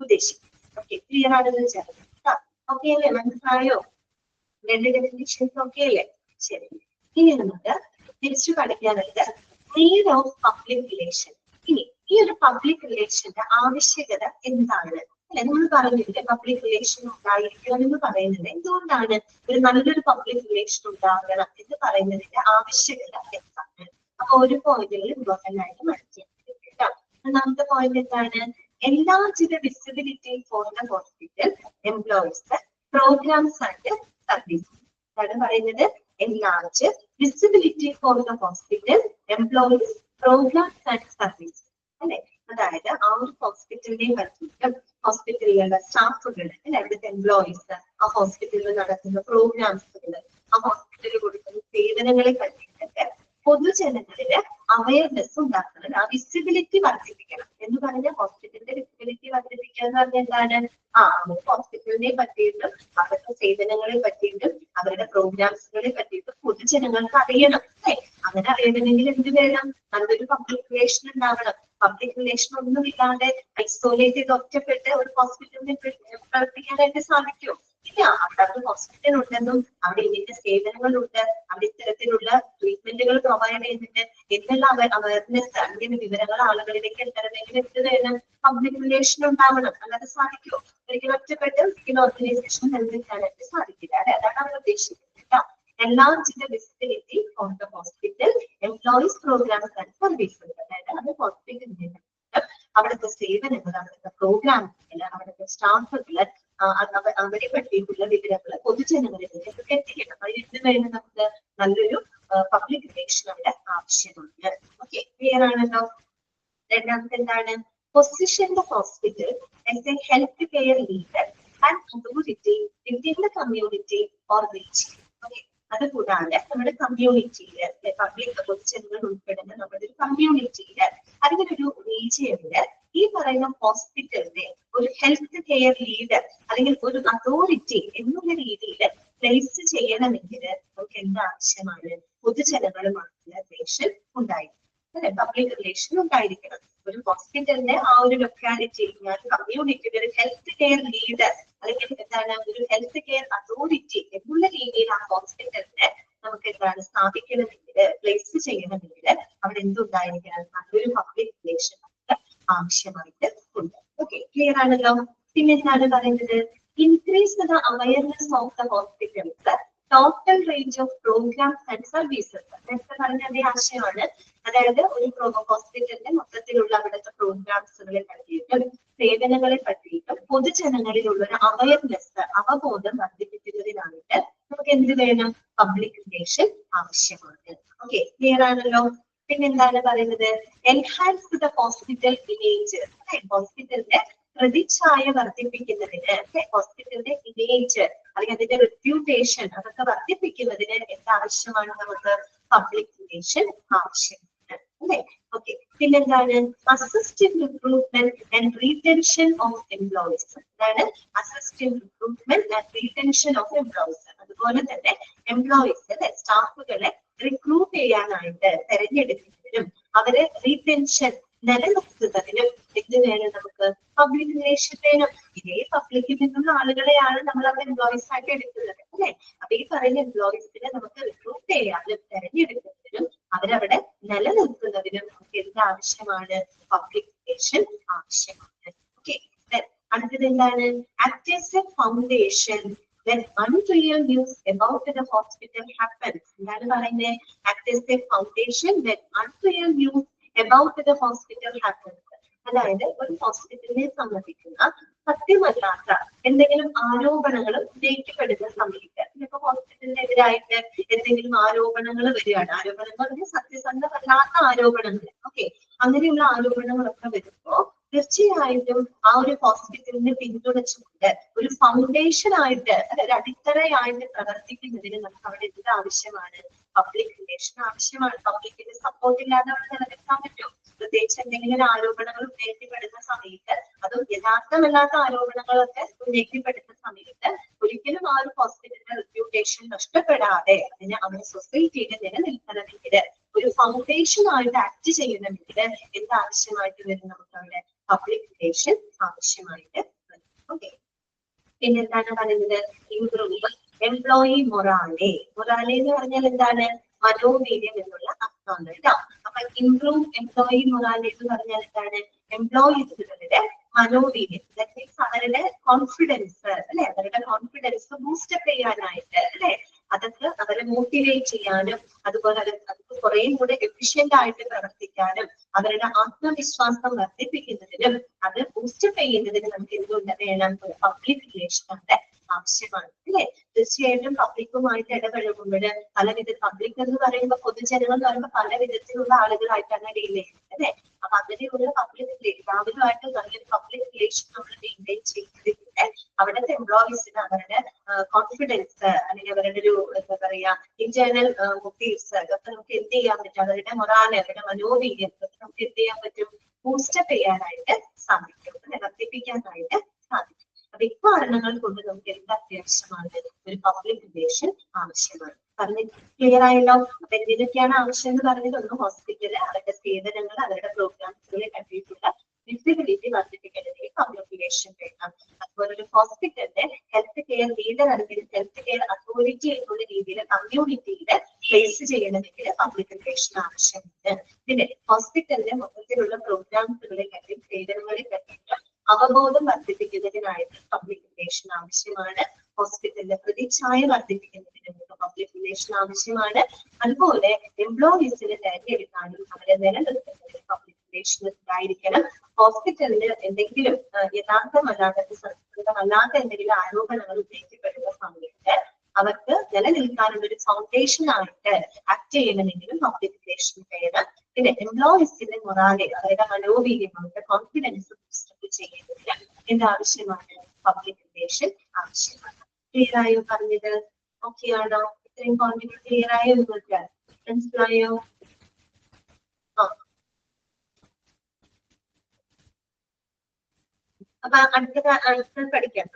ഉദ്ദേശിക്കുന്നത്. ഓക്കെ, ക്ലിയർ ആണെന്ന് വിചാരിക്കാം. ഓക്കെ അല്ലേ? മനസ്സിലായോ? രണ്ട് ഡെഫിനിഷൻസ് ഓക്കെ അല്ലേ? ശരി. ഇനി നമുക്ക് തിരിച്ചു പഠിക്കാനുള്ളത് നീഡ് ഓഫ് പബ്ലിക് റിലേഷൻ. ഇനി ഈ ഒരു പബ്ലിക് റിലേഷന്റെ ആവശ്യകത എന്താണ് അല്ലെ? നമ്മൾ പറഞ്ഞില്ലേ പബ്ലിക് റിലേഷൻ ഉണ്ടായിരിക്കണം എന്ന് പറയുന്നത്. എന്തുകൊണ്ടാണ് ഒരു നല്ലൊരു പബ്ലിക് റിലേഷൻ ഉണ്ടാകണം എന്ന് പറയുന്നതിന്റെ ആവശ്യകത എന്താണ്? അപ്പൊ ഒരു പോയിന്റുകൾ ഇമ്പോർട്ടന്റ് ആയിട്ട് മനസ്സിലാക്കി കേട്ടോ. ഒന്നാമത്തെ പോയിന്റ് എന്താണ്? enlarge the visibility for the hospital employees, programs and services. അതാണ് പറയുന്നത് enlarge visibility for the hospital employees, programs and services അല്ലെ. അതായത് ആ ഒരു ഹോസ്പിറ്റലിനെ പറ്റിയിട്ടും ഹോസ്പിറ്റലിലുള്ള സ്റ്റാഫുകൾ അല്ലെ, അവിടുത്തെ എംപ്ലോയീസ്, ആ ഹോസ്പിറ്റലിൽ നടക്കുന്ന പ്രോഗ്രാംസുകൾ, ആ ഹോസ്പിറ്റലിൽ കൊടുക്കുന്ന സേവനങ്ങളെ പറ്റിയിട്ടൊക്കെ പൊതുജനങ്ങളില് അവയർനെസ് ഉണ്ടാക്കുന്നത്, ആ വിസിബിലിറ്റി വർദ്ധിപ്പിക്കണം. എന്ന് പറഞ്ഞാൽ ഹോസ്പിറ്റലിന്റെ വിസിബിലിറ്റി വർദ്ധിപ്പിക്കുക എന്ന് പറഞ്ഞാൽ എന്താണ്? അവർ ഹോസ്പിറ്റലിനെ പറ്റിയിട്ടും അവരുടെ സേവനങ്ങളെ പറ്റിയിട്ടും അവരുടെ പ്രോഗ്രാംസുകളെ പറ്റിയിട്ടും പൊതുജനങ്ങൾക്ക് അറിയണം അല്ലെ. അങ്ങനെ അറിയണമെങ്കിൽ എന്ത് വേണം? നല്ലൊരു പബ്ലിക് റിലേഷൻ ഉണ്ടാവണം. പബ്ലിക് റിലേഷൻ ഒന്നുമില്ലാതെ ഐസോലേറ്റ് ചെയ്ത് ഒറ്റപ്പെട്ട് ഒരു ഹോസ്പിറ്റലിനെ പ്രവർത്തിക്കാനായിട്ട് സാധിക്കുമോ? ഇല്ല. അവിടെ ഹോസ്പിറ്റൽ ഉണ്ടെന്നും അവിടെ ഇതിന്റെ സേവനങ്ങളുണ്ട്, അവിടെ ഇത്തരത്തിലുള്ള ട്രീറ്റ്മെന്റുകൾ പ്രൊവൈഡ് ചെയ്യുന്നുണ്ട് എന്നുള്ള അവയർനെസ് അല്ലെങ്കിൽ വിവരങ്ങൾ ആളുകളിലേക്ക് എത്തണമെങ്കിൽ എന്ത് വേണം? പബ്ലിക് റിലേഷൻ ഉണ്ടാവണം. അല്ലാതെ സാധിക്കുമോ? ഒരിക്കലും ഒറ്റപ്പെട്ട് ഒരിക്കലും ഓർഗനൈസേഷൻ നിലനിൽക്കാനായിട്ട് സാധിക്കില്ല അല്ലെ. അതാണ് അവർ ഉദ്ദേശിക്കുന്നത് കേട്ടോ. enlarge the visibility of the hospital employees, programs and services. അതായത് അത് ഹോസ്പിറ്റലിന്റെ അവിടുത്തെ സേവനങ്ങൾ, അവിടുത്തെ പ്രോഗ്രാംസുകൾ, അവിടുത്തെ സ്റ്റാഫുകള്, അവരെ പറ്റിയിട്ടുള്ള വിവരങ്ങൾ പൊതുജനങ്ങളിലേക്ക് എത്തിക്കണം. അതിന് എന്ത് വേണം? നമുക്ക് നല്ലൊരു പബ്ലിക് റിലേഷൻ അവിടെ ആവശ്യമുണ്ട്. ഓക്കെ, ക്ലിയർ ആണല്ലോ. രണ്ടാമത്തെ എന്താണ്? Position the hospital as A health care leader and authority within the community or region. Okay, അതുകൂടാതെ നമ്മുടെ കമ്മ്യൂണിറ്റിയില് പബ്ലിക് പൊതുജനങ്ങൾ ഉൾപ്പെടുന്ന നമ്മുടെ ഒരു കമ്മ്യൂണിറ്റിയില് അല്ലെങ്കിൽ ഒരു റീജിയനില് ഈ പറയുന്ന ഹോസ്പിറ്റലിനെ ഒരു ഹെൽത്ത് കെയർ ലീഡർ അല്ലെങ്കിൽ ഒരു അതോറിറ്റി എന്നുള്ള രീതിയിൽ പ്ലേസ് ചെയ്യണമെങ്കിൽ നമുക്ക് എന്ത് ആവശ്യമാണ്? പൊതുജനങ്ങളുമായിട്ടുള്ള റിലേഷൻ ഉണ്ടായിരിക്കണം അല്ലെ, പബ്ലിക് റിലേഷൻ ഉണ്ടായിരിക്കണം. ഒരു ഹോസ്പിറ്റലിന്റെ ആ ഒരു ലൊക്കാലിറ്റി, കമ്മ്യൂണിറ്റിയുടെ ഒരു ഹെൽത്ത് കെയർ ലീഡർ അല്ലെങ്കിൽ എന്താണ് ഒരു ഹെൽത്ത് കെയർ അതോറിറ്റി എന്നുള്ള രീതിയിൽ ആ ഹോസ്പിറ്റലിനെ നമുക്ക് എന്താണ് സ്ഥാപിക്കണമെങ്കിൽ, പ്ലേസ് ചെയ്യണമെങ്കിൽ അവിടെ എന്തുണ്ടായിരിക്കണം? നല്ലൊരു പബ്ലിക് റിലേഷൻ ആവശ്യമായിട്ട് ഉണ്ട്. ഓക്കെ, ക്ലിയർ ആണല്ലോ. പിന്നെ എന്താണ് പറയുന്നത്? Increase the awareness of the hospitals total range of programmes and services. നേരത്തെ പറഞ്ഞ അതേ ആശയമാണ്. അതായത് ഒരു ഹോസ്പിറ്റലിന്റെ മൊത്തത്തിലുള്ള അവിടുത്തെ പ്രോഗ്രാംസുകളെ പറ്റിയിട്ടും സേവനങ്ങളെ പറ്റിയിട്ടും പൊതുജനങ്ങളിലുള്ള ഒരു അവയർനെസ്, അവബോധം വർദ്ധിപ്പിക്കുന്നതിനായിട്ട് നമുക്ക് എന്ത് വേണം? പബ്ലിക് റിലേഷൻ ആവശ്യമാണ്. ഓക്കെ, ക്ലിയർ ആണല്ലോ? പിന്നെന്താണ് പറയുന്നത്? Enhance the hospital image. ഹോസ്പിറ്റലിന്റെ പ്രതിച്ഛായ വർദ്ധിപ്പിക്കുന്നതിന്, ഹോസ്പിറ്റലിന്റെ ഇമേജ് അല്ലെങ്കിൽ അതിന്റെ റെപ്യൂട്ടേഷൻ അതൊക്കെ വർദ്ധിപ്പിക്കുന്നതിന് എന്താവശ്യമാണ്? നമുക്ക് പബ്ലിക് റിലേഷൻ ആവശ്യമാണ്. അല്ലെ? ഓക്കെ, പിന്നെന്താണ്? Assistant recruitment and retention of employees. അതാണ് assistant recruitment and retention of employees. അതുപോലെ തന്നെ എംപ്ലോയീസ്, സ്റ്റാഫുകളെ റിക്രൂട്ട് ചെയ്യാനായിട്ട്, തെരഞ്ഞെടുക്കുന്നതിനും അവരെ റീടെൻഷൻ നിലനിർത്തുന്നതിനും എന്ത് വേണം? നമുക്ക് പബ്ലിക് റിലേഷൻ വേണം. ഇതേ പബ്ലിക്കിൽ നിന്നുള്ള ആളുകളെയാണ് നമ്മൾ അവിടെ എംപ്ലോയീസ് ആയിട്ട് എടുക്കുന്നത്, അല്ലെ? അപ്പൊ ഈ പറയുന്ന എംപ്ലോയീസിനെ നമുക്ക് റിക്രൂട്ട് ചെയ്യാനും തെരഞ്ഞെടുക്കുന്നതിനും അവരവിടെ നിലനിർത്തുന്നതിനും നമുക്ക് എന്ത് ആവശ്യമാണ്? പബ്ലിക് റിലേഷൻ ആവശ്യമാണ്. ഓക്കെ, അടുത്തത് എന്താണ്? Act as A foundation when unreal news about the hospital happens. എന്താണ് പറയുന്നത്? Act as a foundation when unreal news about the hospital happens. അതായത് ഒരു ഹോസ്പിറ്റലിനെ സംബന്ധിക്കുന്ന സത്യമല്ലാത്ത എന്തെങ്കിലും ആരോപണങ്ങൾ ഉന്നയിക്കപ്പെടുന്ന സമയത്ത്, ഇപ്പൊ ഹോസ്പിറ്റലിനെതിരായിട്ട് എന്തെങ്കിലും ആരോപണങ്ങൾ വരികയാണ്, ആരോപണങ്ങൾ പറഞ്ഞാൽ സത്യസന്ധമല്ലാത്ത ആരോപണങ്ങൾ, ഓക്കെ, അങ്ങനെയുള്ള ആരോപണങ്ങളൊക്കെ വരുമ്പോ തീർച്ചയായിട്ടും ആ ഒരു ഹോസ്പിറ്റലിനെ പിന്തുണച്ചുകൊണ്ട് ഒരു ഫൗണ്ടേഷൻ ആയിട്ട്, ഒരു അടിത്തറയായിട്ട് പ്രവർത്തിക്കുന്നതിന് നമുക്ക് അവിടെ എന്ത് ആവശ്യമാണ്? പബ്ലിക് റിലേഷൻ ആവശ്യമാണ്. പബ്ലിക്കിന്റെ സപ്പോർട്ട് ഇല്ലാതെ അവിടെ നിലനിൽക്കാൻ പറ്റും. പ്രത്യേകിച്ച് എന്തെങ്കിലും ആരോപണങ്ങൾ ഉന്നയിക്കപ്പെടുന്ന സമയത്ത്, അതും യഥാർത്ഥമല്ലാത്ത ആരോപണങ്ങളൊക്കെ ഉന്നയിക്കപ്പെടുന്ന സമയത്ത് ഒരിക്കലും ആ ഒരു ഹോസ്പിറ്റലിന്റെ റെപ്യൂട്ടേഷൻ നഷ്ടപ്പെടാതെ അതിന് അവരുടെ സൊസൈറ്റിയിൽ നിലനിൽക്കണമെങ്കിൽ, ഒരു ഫൗണ്ടേഷൻ ആയിട്ട് ആക്ട് ചെയ്യണമെങ്കിൽ എന്താവശ്യമായിട്ട് വരും? നമുക്ക് അവിടെ പബ്ലിക് റിലേഷൻ ആവശ്യമായിട്ട് വരും. ഓക്കെ, പിന്നെന്താണ് പറയുന്നത്? Improve employee മൊറാലെ. മൊറാലെ എന്ന് പറഞ്ഞാൽ എന്താണ്? മനോവീര്യം എന്നുള്ള അർത്ഥമാണ് കേട്ടോ. അപ്പൊ ഇംപ്രൂവ് എംപ്ലോയി മൊറാലെ എന്ന് പറഞ്ഞാൽ എന്താണ്? എംപ്ലോയീസുകളുടെ മനോവീര്യം, ദാറ്റ് മീൻസ് അവരുടെ കോൺഫിഡൻസ്, അല്ലെ? അവരുടെ കോൺഫിഡൻസ് ബൂസ്റ്റപ്പ് ചെയ്യാനായിട്ട്, അല്ലെ? അതൊക്കെ അവരെ മോട്ടിവേറ്റ് ചെയ്യാനും അതുപോലെ അതൊക്കെ കുറേയും കൂടെ എഫിഷ്യന്റ് ആയിട്ട് പ്രവർത്തിക്കാനും അവരുടെ ആത്മവിശ്വാസം വർദ്ധിപ്പിക്കുന്നതിനും അത് ബൂസ്റ്റപ്പ് ചെയ്യുന്നതിന് നമുക്ക് എന്തുകൊണ്ട് വേണം? ഒരു പബ്ലിക് റിലേഷന്റെ ആവശ്യമാണ്, അല്ലെ? തീർച്ചയായിട്ടും പബ്ലിക്കുമായിട്ട് ഇടപഴകുമ്പോൾ പബ്ലിക് എന്ന് പറയുമ്പോൾ, പൊതുജനങ്ങൾ എന്ന് പറയുമ്പോൾ പല വിധത്തിലുള്ള ആളുകളായിട്ടാണ് ഡീൽ ചെയ്യുന്നത്, അല്ലെ? അപ്പൊ അങ്ങനെയുള്ള പബ്ലിക് എല്ലാവരുമായിട്ട് നല്ലൊരു പബ്ലിക് റിലേഷൻ നമ്മൾ മെയിൻറ്റെയിൻ ചെയ്യുന്നതിലൂടെ അവിടുത്തെ എംപ്ലോയീസിന് അവരുടെ കോൺഫിഡൻസ് അല്ലെങ്കിൽ അവരുടെ ഒരു എന്താ പറയാ ഇന്റേണൽ മോട്ടീവ്സ് അതൊക്കെ നമുക്ക് എന്ത് ചെയ്യാൻ പറ്റും? അവരുടെ മൊറാല്, അവരുടെ മനോവീര്യം നമുക്ക് എന്ത് ചെയ്യാൻ പറ്റും? ബൂസ്റ്റപ്പ് ചെയ്യാനായിട്ട് സാധിക്കും, വർദ്ധിപ്പിക്കാനായിട്ട് സാധിക്കും. അപ്പൊ ഇക്കാരണങ്ങൾ കൊണ്ട് നമുക്ക് എന്ത് അത്യാവശ്യമാണ്? ഒരു പബ്ലിക് റിലേഷൻ ആവശ്യമാണ്. പറഞ്ഞ് ക്ലിയർ ആയല്ലോ? അപ്പൊ എന്തിനൊക്കെയാണ് ആവശ്യം എന്ന് പറഞ്ഞത്? ഒന്ന് ഹോസ്പിറ്റല്, അവരുടെ സേവനങ്ങൾ, അവരുടെ പ്രോഗ്രാംസുകളെ കണ്ടിട്ടുള്ള വിസിബിലിറ്റി വർദ്ധിപ്പിക്കുന്നതിന് പബ്ലിക് റിലേഷൻ വേണം. അതുപോലെ ഒരു ഹോസ്പിറ്റലിന്റെ ഹെൽത്ത് കെയർ ലീഡർ അല്ലെങ്കിൽ ഹെൽത്ത് കെയർ അതോറിറ്റി എന്നുള്ള രീതിയിൽ കമ്മ്യൂണിറ്റിയിൽ പ്ലേസ് ചെയ്യണമെങ്കിൽ പബ്ലിക് റിലേഷൻ ആവശ്യമുണ്ട്. പിന്നെ ഹോസ്പിറ്റലിന്റെ മൊത്തത്തിലുള്ള പ്രോഗ്രാംസുകളെ കണ്ടി സേവനങ്ങളെ കണ്ടിട്ട് അവബോധം വർദ്ധിപ്പിക്കുന്നതിനായിട്ട് പബ്ലിക് റിലേഷൻ ആവശ്യമാണ്. ഹോസ്പിറ്റലിന്റെ പ്രതിച്ഛായ വർദ്ധിപ്പിക്കുന്നതിന് പബ്ലിക് റിലേഷൻ ആവശ്യമാണ്. അതുപോലെ എംപ്ലോയീസിനെ തെരഞ്ഞെടുക്കാനും അവരെ നിലനിർത്തുന്നതിന് പബ്ലിക് റിലേഷൻ ഉണ്ടായിരിക്കണം. ഹോസ്പിറ്റലിന് എന്തെങ്കിലും യഥാർത്ഥമല്ലാത്ത സത്യസന്ധമല്ലാത്ത എന്തെങ്കിലും ആരോപണങ്ങൾ ഉന്നയിക്കപ്പെടുന്ന സമയത്ത് അവർക്ക് നിലനിൽക്കാനുള്ള ഒരു ഫൗണ്ടേഷൻ ആയിട്ട് ആക്ട് ചെയ്യണമെങ്കിലും പബ്ലിക് റിലേഷൻ വേണം. പിന്നെ എംപ്ലോയീസിന്റെ മൊറാലെ, അവരുടെ മനോവീര്യം, അവരുടെ കോൺഫിഡൻസ് ബൂസ്റ്റപ്പ് ചെയ്യുന്നതിന് എന്താവശ്യമാണ്? പബ്ലിക് റിലേഷൻ ആവശ്യമാണ്. ക്ലിയർ ആയോ പറഞ്ഞത്? ഓക്കെ ആണോ? ഇത്രയും പോയിന്റുകൾ ക്ലിയർ ആയോ? നിങ്ങൾക്ക് മനസ്സിലായോ? അപ്പൊ അടുത്ത പഠിക്കാം.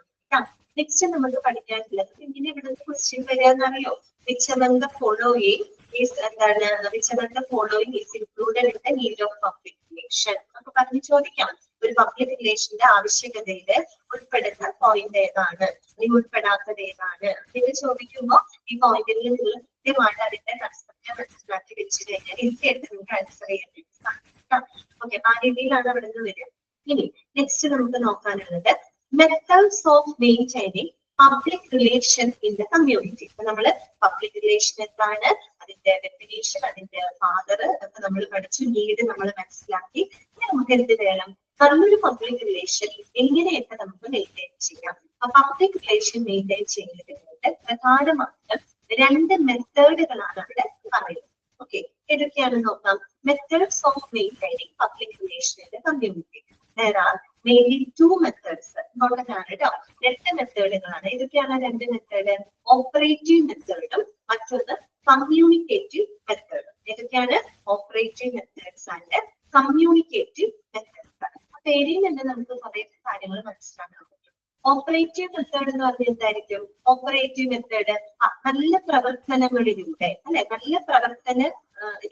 നെക്സ്റ്റ് നമുക്ക് പഠിക്കാനുള്ളത് ഇങ്ങനെ ഇവിടെ question വരികയെന്നറിയോ? which among the following is എന്താണ്? which among the following is included in the need of public relation? നമുക്ക് പറഞ്ഞു ചോദിക്കാം. ഒരു പബ്ലിക് റിലേഷന്റെ ആവശ്യകതയിൽ ഉൾപ്പെടുന്ന പോയിന്റ് ഏതാണ്, അല്ലെങ്കിൽ ഉൾപ്പെടാത്തത് ഏതാണ് എന്ന് ചോദിക്കുമ്പോൾ ഈ പോയിന്റിൽ നിങ്ങൾ കൃത്യമായിട്ട് അതിന്റെ കൺസെപ്റ്റ് മനസ്സിലാക്കി വെച്ച് കഴിഞ്ഞാൽ ഈസിയായിട്ട് നിങ്ങൾക്ക് ആൻസർ ചെയ്യാൻ വേണ്ടി സാധിക്കും. ഓക്കെ, ആ രീതിയിലാണ് അവിടെ നിന്ന് വരിക. ഇനി നെക്സ്റ്റ് നമുക്ക് നോക്കാനുള്ളത് methods of maintaining public relation in the community. അപ്പൊ നമ്മള് പബ്ലിക് റിലേഷൻ എന്താണ്, അതിന്റെ ഡെഫിനേഷൻ, അതിന്റെ ഫാദർ ഒക്കെ നമ്മൾ പഠിച്ചു, നീഡ് നമ്മൾ മനസ്സിലാക്കി. നമുക്ക് എന്ത് വേണം? നല്ലൊരു പബ്ലിക് റിലേഷൻ എങ്ങനെയൊക്കെ നമുക്ക് മെയിൻറ്റെയിൻ ചെയ്യാം. പബ്ലിക് റിലേഷൻ മെയിൻറ്റെയിൻ ചെയ്യുന്നതിനായിട്ട് പ്രധാനമായിട്ടും 2 മെത്തേഡുകളാണ് അവിടെ പറയുന്നത്. ഓക്കെ, ഏതൊക്കെയാണെന്ന് നോക്കാം. Methods of maintaining public relation in community. There are mainly 2 methods. Important ആണ് കേട്ടോ. 2 മെത്തേഡുകളാണ്. ഏതൊക്കെയാണ് 2 മെത്തേഡ്? ഓപ്പറേറ്റീവ് മെത്തേഡും മറ്റൊന്ന് കമ്മ്യൂണിക്കേറ്റീവ് മെത്തേഡും. ഏതൊക്കെയാണ്? Operative methods and communicative methods. പേരിൽ നിന്ന് നമുക്ക് കുറെ കാര്യങ്ങൾ മനസ്സിലാക്കാൻ പറ്റും. ഓപ്പറേറ്റീവ് മെത്തേഡ് എന്ന് പറഞ്ഞാൽ എന്തായിരിക്കും? ഓപ്പറേറ്റീവ് മെത്തേഡ് നല്ല പ്രവർത്തനങ്ങളിലൂടെ അല്ലെ, നല്ല പ്രവർത്തന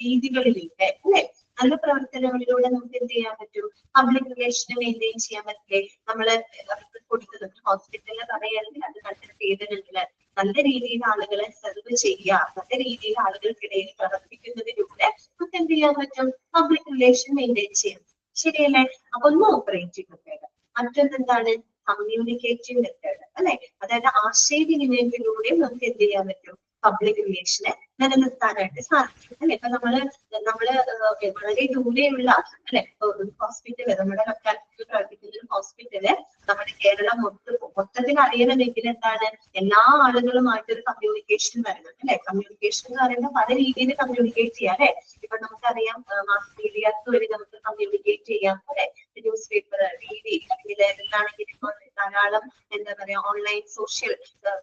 രീതികളിലൂടെ അല്ലെ, നല്ല പ്രവർത്തനങ്ങളിലൂടെ നമുക്ക് എന്ത് ചെയ്യാൻ പറ്റും? പബ്ലിക് റിലേഷനെ മെയിൻറ്റെയിൻ ചെയ്യാൻ പറ്റില്ലേ? നമ്മള് കൊടുക്കുന്നത് ഹോസ്പിറ്റലിൽ പറയുകയാണെങ്കിൽ അത് നല്ല സേവനങ്ങള്, നല്ല രീതിയിൽ ആളുകളെ സെർവ് ചെയ്യുക, നല്ല രീതിയിൽ ആളുകൾക്കിടയിൽ പ്രവർത്തിക്കുന്നതിലൂടെ നമുക്ക് എന്ത് ചെയ്യാൻ പറ്റും? പബ്ലിക് റിലേഷൻ മെയിൻറ്റെയിൻ ചെയ്യാം. ശരിയല്ലേ? അപ്പൊ ഒന്ന് ഓപ്പറേറ്റീവ് മെത്തേഡ്, മറ്റൊന്നെന്താണ്? കമ്മ്യൂണിക്കേറ്റീവ് മെത്തേഡ് അല്ലെ. അതായത് ആശയവിനിമയത്തിലൂടെ നമുക്ക് എന്ത് ചെയ്യാൻ പറ്റും? പബ്ലിക് റിലേഷനെ നിലനിർത്താനായിട്ട് സാധിക്കും അല്ലെ. ഇപ്പൊ നമ്മള് വളരെ ദൂരെയുള്ള അല്ലെ ഹോസ്പിറ്റല്, നമ്മുടെ ലൊക്കാലിറ്റിയിൽ പ്രവർത്തിക്കുന്ന ഒരു ഹോസ്പിറ്റല് നമ്മുടെ കേരളം മൊത്തത്തിൽ അറിയണമെങ്കിൽ എന്താണ്? എല്ലാ ആളുകളുമായിട്ടൊരു കമ്മ്യൂണിക്കേഷൻ വരണം അല്ലെ. കമ്മ്യൂണിക്കേഷൻ എന്ന് പറയുമ്പോൾ പല രീതിയിൽ കമ്മ്യൂണിക്കേറ്റ് ചെയ്യാം അല്ലെ. ഇപ്പൊ നമുക്കറിയാം മാസ് മീഡിയാസ് വഴി നമുക്ക് കമ്മ്യൂണിക്കേറ്റ് ചെയ്യാം അല്ലെ. ന്യൂസ് പേപ്പർ, TV, അല്ലെങ്കിൽ എന്താണെങ്കിൽ ധാരാളം എന്താ പറയാ ഓൺലൈൻ സോഷ്യൽ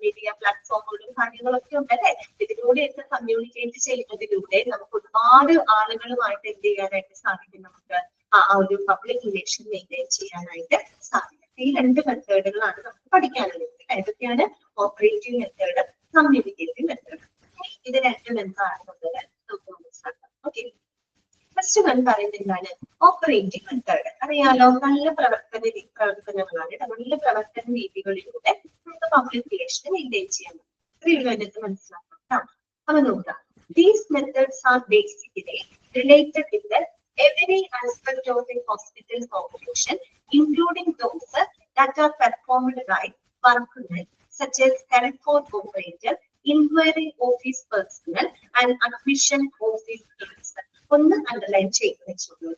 മീഡിയ പ്ലാറ്റ്ഫോമുകളും കാര്യങ്ങളൊക്കെ ഉണ്ട് അല്ലെ. ഇതിലൂടെയൊക്കെ കമ്മ്യൂണിക്കേറ്റ് ചെയ്യുന്നതിലൂടെ നമുക്ക് ഒരുപാട് ആളുകളുമായിട്ട് എന്ത് ചെയ്യാനായിട്ട് സാധിക്കും? നമുക്ക് ആ ഒരു പബ്ലിക് റിലേഷൻ മെയിൻറ്റെയിൻ ചെയ്യാനായിട്ട് സാധിക്കും. ഈ 2 മെത്തേഡുകളാണ് നമുക്ക് പഠിക്കാനുള്ളത്. ഏതൊക്കെയാണ്? Operative method, communicative method. ഇത് 2 എന്താണെന്നുള്ളത് നമുക്ക് മനസ്സിലാക്കാം. ഓക്കെ, ഫസ്റ്റ് വൺ പറയുന്നത് എന്താണ്? Operative method. അറിയാലോ, നല്ല പ്രവർത്തനങ്ങളാണ്, നല്ല പ്രവർത്തന രീതികളിലൂടെ നമുക്ക് പബ്ലിക് റിലേഷൻ മെയിൻറ്റെയിൻ ചെയ്യാൻ പറ്റും. ഇത്രയുള്ളതിനകത്ത് മനസ്സിലാക്കാം. അപ്പൊ നോക്കാം. These methods are basically related with every aspect of a hospital's operation, including those that are performed by workmen such as telephone operator, inquiry office personnel, and admission office personnel. ഒന്ന് underline ചെയ്ത് വെച്ചോളൂ.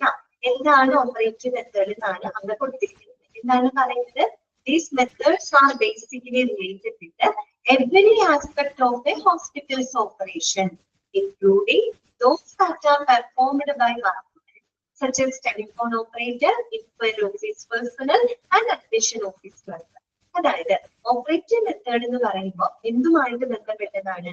എന്താണ് operative method എന്നാണ് അവിടെ കൊടുത്തിരിക്കുന്നത്. എന്താണ് പറയുന്നത്? These methods are basically related with every aspect of a hospital's operation, including those that are performed by workmen such as telephone operator, inquiry office personnel, and admission office personnel. അതായത് operative method എന്ന് പറയുമ്പോൾ എന്തുമായിട്ട് ബന്ധപ്പെട്ടതാണ്?